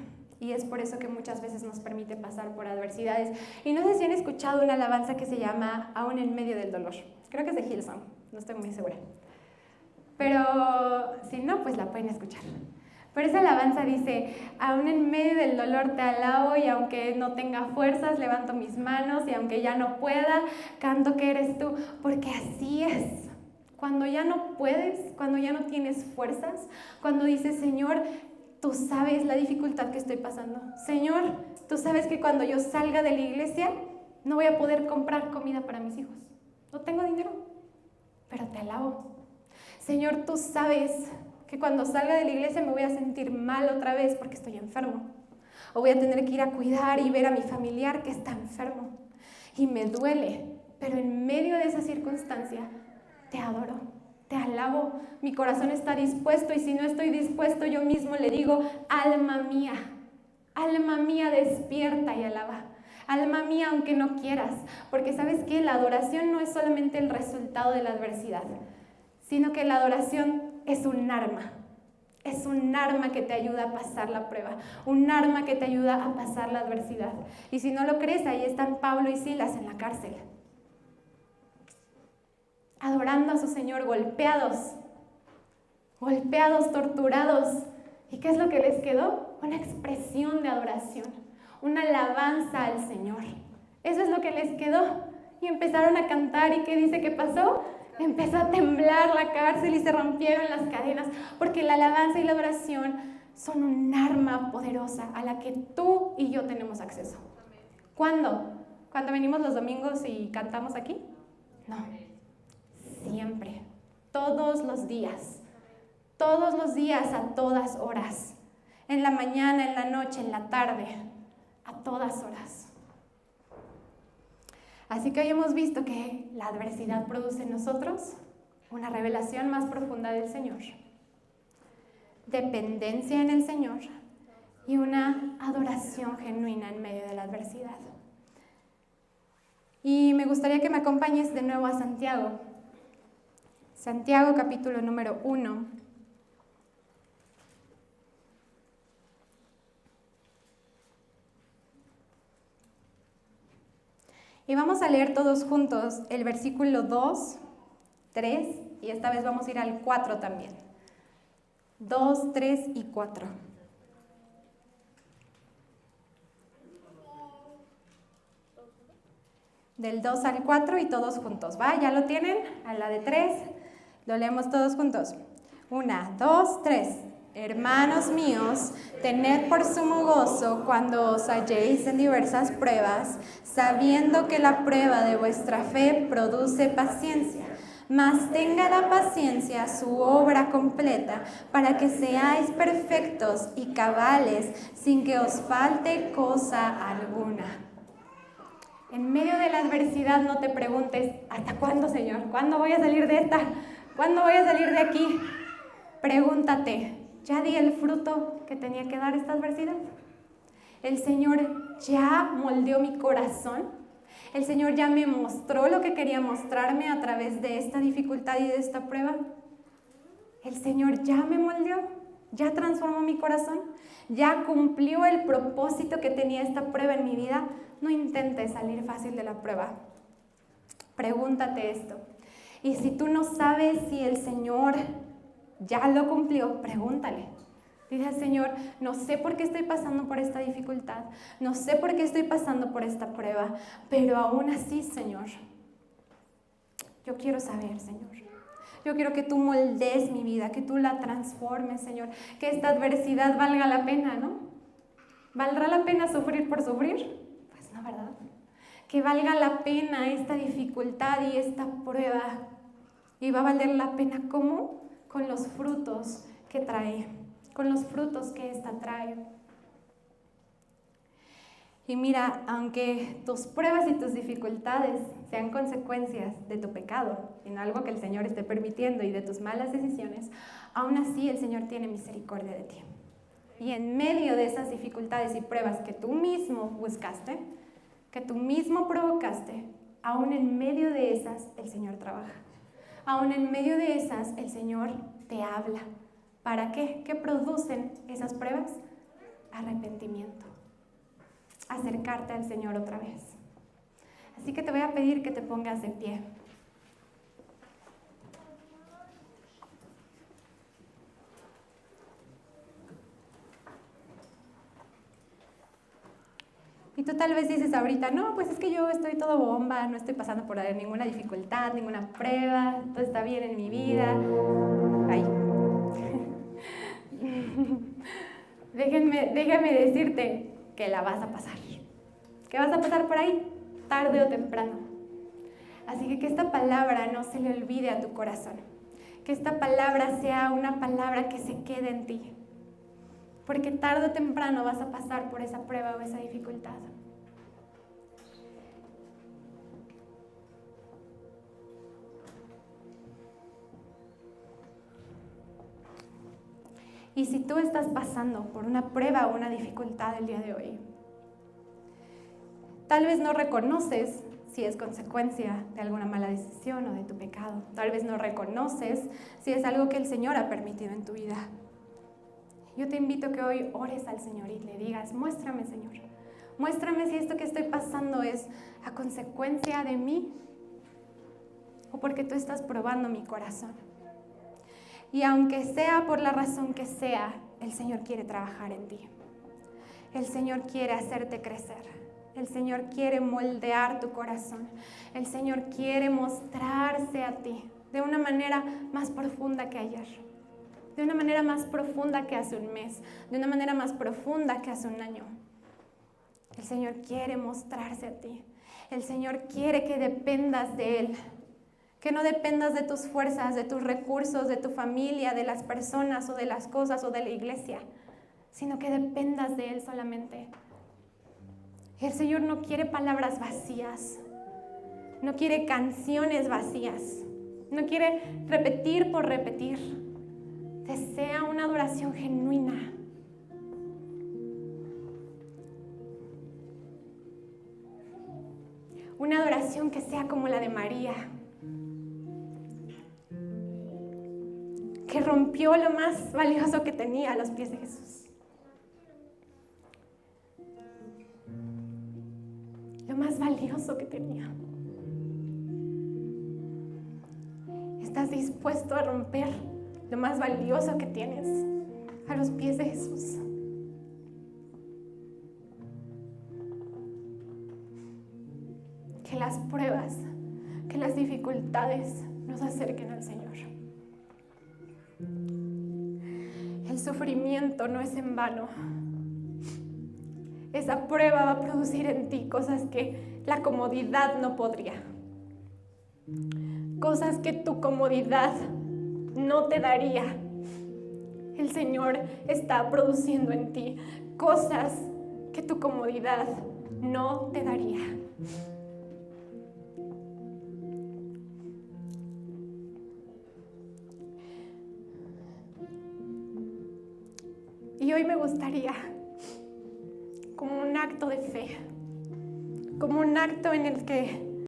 Y es por eso que muchas veces nos permite pasar por adversidades. Y no sé si han escuchado una alabanza que se llama Aún en medio del dolor. Creo que es de Hillsong, no estoy muy segura. Pero si no, pues la pueden escuchar. Pero esa alabanza dice, aún en medio del dolor te alabo y aunque no tenga fuerzas, levanto mis manos y aunque ya no pueda, canto que eres tú. Porque así es. Cuando ya no puedes, cuando ya no tienes fuerzas, cuando dices, Señor, tú sabes la dificultad que estoy pasando. Señor, tú sabes que cuando yo salga de la iglesia no voy a poder comprar comida para mis hijos. No tengo dinero, pero te alabo. Señor, tú sabes que cuando salga de la iglesia me voy a sentir mal otra vez porque estoy enfermo. O voy a tener que ir a cuidar y ver a mi familiar que está enfermo. Y me duele, pero en medio de esa circunstancia te adoro. Te alabo, mi corazón está dispuesto y si no estoy dispuesto yo mismo le digo, alma mía, despierta y alaba. Alma mía, aunque no quieras, porque ¿sabes qué? La adoración no es solamente el resultado de la adversidad, sino que la adoración es un arma Es un arma que te ayuda a pasar la prueba, un arma que te ayuda a pasar la adversidad. Y si no lo crees, ahí están Pablo y Silas en la cárcel, adorando a su Señor, golpeados, torturados. ¿Y qué es lo que les quedó? Una expresión de adoración, una alabanza al Señor. Eso es lo que les quedó. Y empezaron a cantar. ¿Y qué dice que pasó? Empezó a temblar la cárcel y se rompieron las cadenas, porque la alabanza y la adoración son un arma poderosa a la que tú y yo tenemos acceso. ¿Cuándo? ¿Cuando venimos los domingos y cantamos aquí? No, siempre, todos los días, a todas horas, en la mañana, en la noche, en la tarde, a todas horas. Así que hoy hemos visto que la adversidad produce en nosotros una revelación más profunda del Señor, dependencia en el Señor y una adoración genuina en medio de la adversidad. Y me gustaría que me acompañes de nuevo a Santiago. Santiago capítulo número 1. Y vamos a leer todos juntos el versículo 2, 3 y esta vez vamos a ir al 4 también. 2, 3 y 4. Del 2 al 4 y todos juntos, ¿va? ¿Ya lo tienen? A la de 3, lo leemos todos juntos. 1, 2, 3. Hermanos míos, tened por sumo gozo cuando os halléis en diversas pruebas, sabiendo que la prueba de vuestra fe produce paciencia. Mas tenga la paciencia su obra completa, para que seáis perfectos y cabales, sin que os falte cosa alguna. En medio de la adversidad no te preguntes, ¿hasta cuándo, Señor? ¿Cuándo voy a salir de esta? ¿Cuándo voy a salir de aquí? Pregúntate, ¿ya di el fruto que tenía que dar esta adversidad? ¿El Señor ya moldeó mi corazón? ¿El Señor ya me mostró lo que quería mostrarme a través de esta dificultad y de esta prueba? ¿El Señor ya me moldeó? ¿Ya transformó mi corazón? ¿Ya cumplió el propósito que tenía esta prueba en mi vida? No intentes salir fácil de la prueba. Pregúntate esto. Y si tú no sabes si el Señor ya lo cumplió, pregúntale. Dile al Señor, no sé por qué estoy pasando por esta dificultad, no sé por qué estoy pasando por esta prueba, pero aún así, Señor, yo quiero saber, Señor. Yo quiero que tú moldees mi vida, que tú la transformes, Señor, que esta adversidad valga la pena, ¿no? ¿Valdrá la pena sufrir por sufrir? Pues no, ¿verdad? Que valga la pena esta dificultad y esta prueba. Y va a valer la pena, ¿cómo? Con los frutos que trae, con los frutos que esta trae. Y mira, aunque tus pruebas y tus dificultades sean consecuencias de tu pecado, y no algo que el Señor esté permitiendo, y de tus malas decisiones, aún así el Señor tiene misericordia de ti. Y en medio de esas dificultades y pruebas que tú mismo buscaste, que tú mismo provocaste, aún en medio de esas el Señor trabaja. Aún en medio de esas el Señor te habla. ¿Para qué? ¿Qué producen esas pruebas? Arrepentimiento. Acercarte al Señor otra vez. Así que te voy a pedir que te pongas de pie. Y tú tal vez dices ahorita, no, pues es que yo estoy todo bomba, no estoy pasando por ninguna dificultad, ninguna prueba, todo está bien en mi vida. Ay. Déjame decirte que la vas a pasar. Que vas a pasar por ahí, tarde o temprano. Así que esta palabra no se le olvide a tu corazón. Que esta palabra sea una palabra que se quede en ti. Porque tarde o temprano vas a pasar por esa prueba o esa dificultad. Y si tú estás pasando por una prueba o una dificultad el día de hoy, tal vez no reconoces si es consecuencia de alguna mala decisión o de tu pecado. Tal vez no reconoces si es algo que el Señor ha permitido en tu vida. Yo te invito a que hoy ores al Señor y le digas, muéstrame, Señor. Muéstrame si esto que estoy pasando es a consecuencia de mí o porque tú estás probando mi corazón. Y aunque sea por la razón que sea, el Señor quiere trabajar en ti. El Señor quiere hacerte crecer. El Señor quiere moldear tu corazón. El Señor quiere mostrarse a ti de una manera más profunda que ayer, de una manera más profunda que hace un mes, de una manera más profunda que hace un año. El Señor quiere mostrarse a ti. El Señor quiere que dependas de Él, que no dependas de tus fuerzas, de tus recursos, de tu familia, de las personas o de las cosas o de la iglesia, sino que dependas de Él solamente. El Señor no quiere palabras vacías, no quiere canciones vacías, no quiere repetir por repetir. Desea una adoración genuina. Una adoración que sea como la de María, que rompió lo más valioso que tenía a los pies de Jesús. Lo más valioso que tenía. ¿Estás dispuesto a romper lo más valioso que tienes a los pies de Jesús? Que las pruebas, que las dificultades nos acerquen al Señor. El sufrimiento no es en vano. Esa prueba va a producir en ti cosas que la comodidad no podría. Cosas que tu comodidad no te daría. El Señor está produciendo en ti cosas que tu comodidad no te daría. Y hoy me gustaría, como un acto de fe, como un acto en el que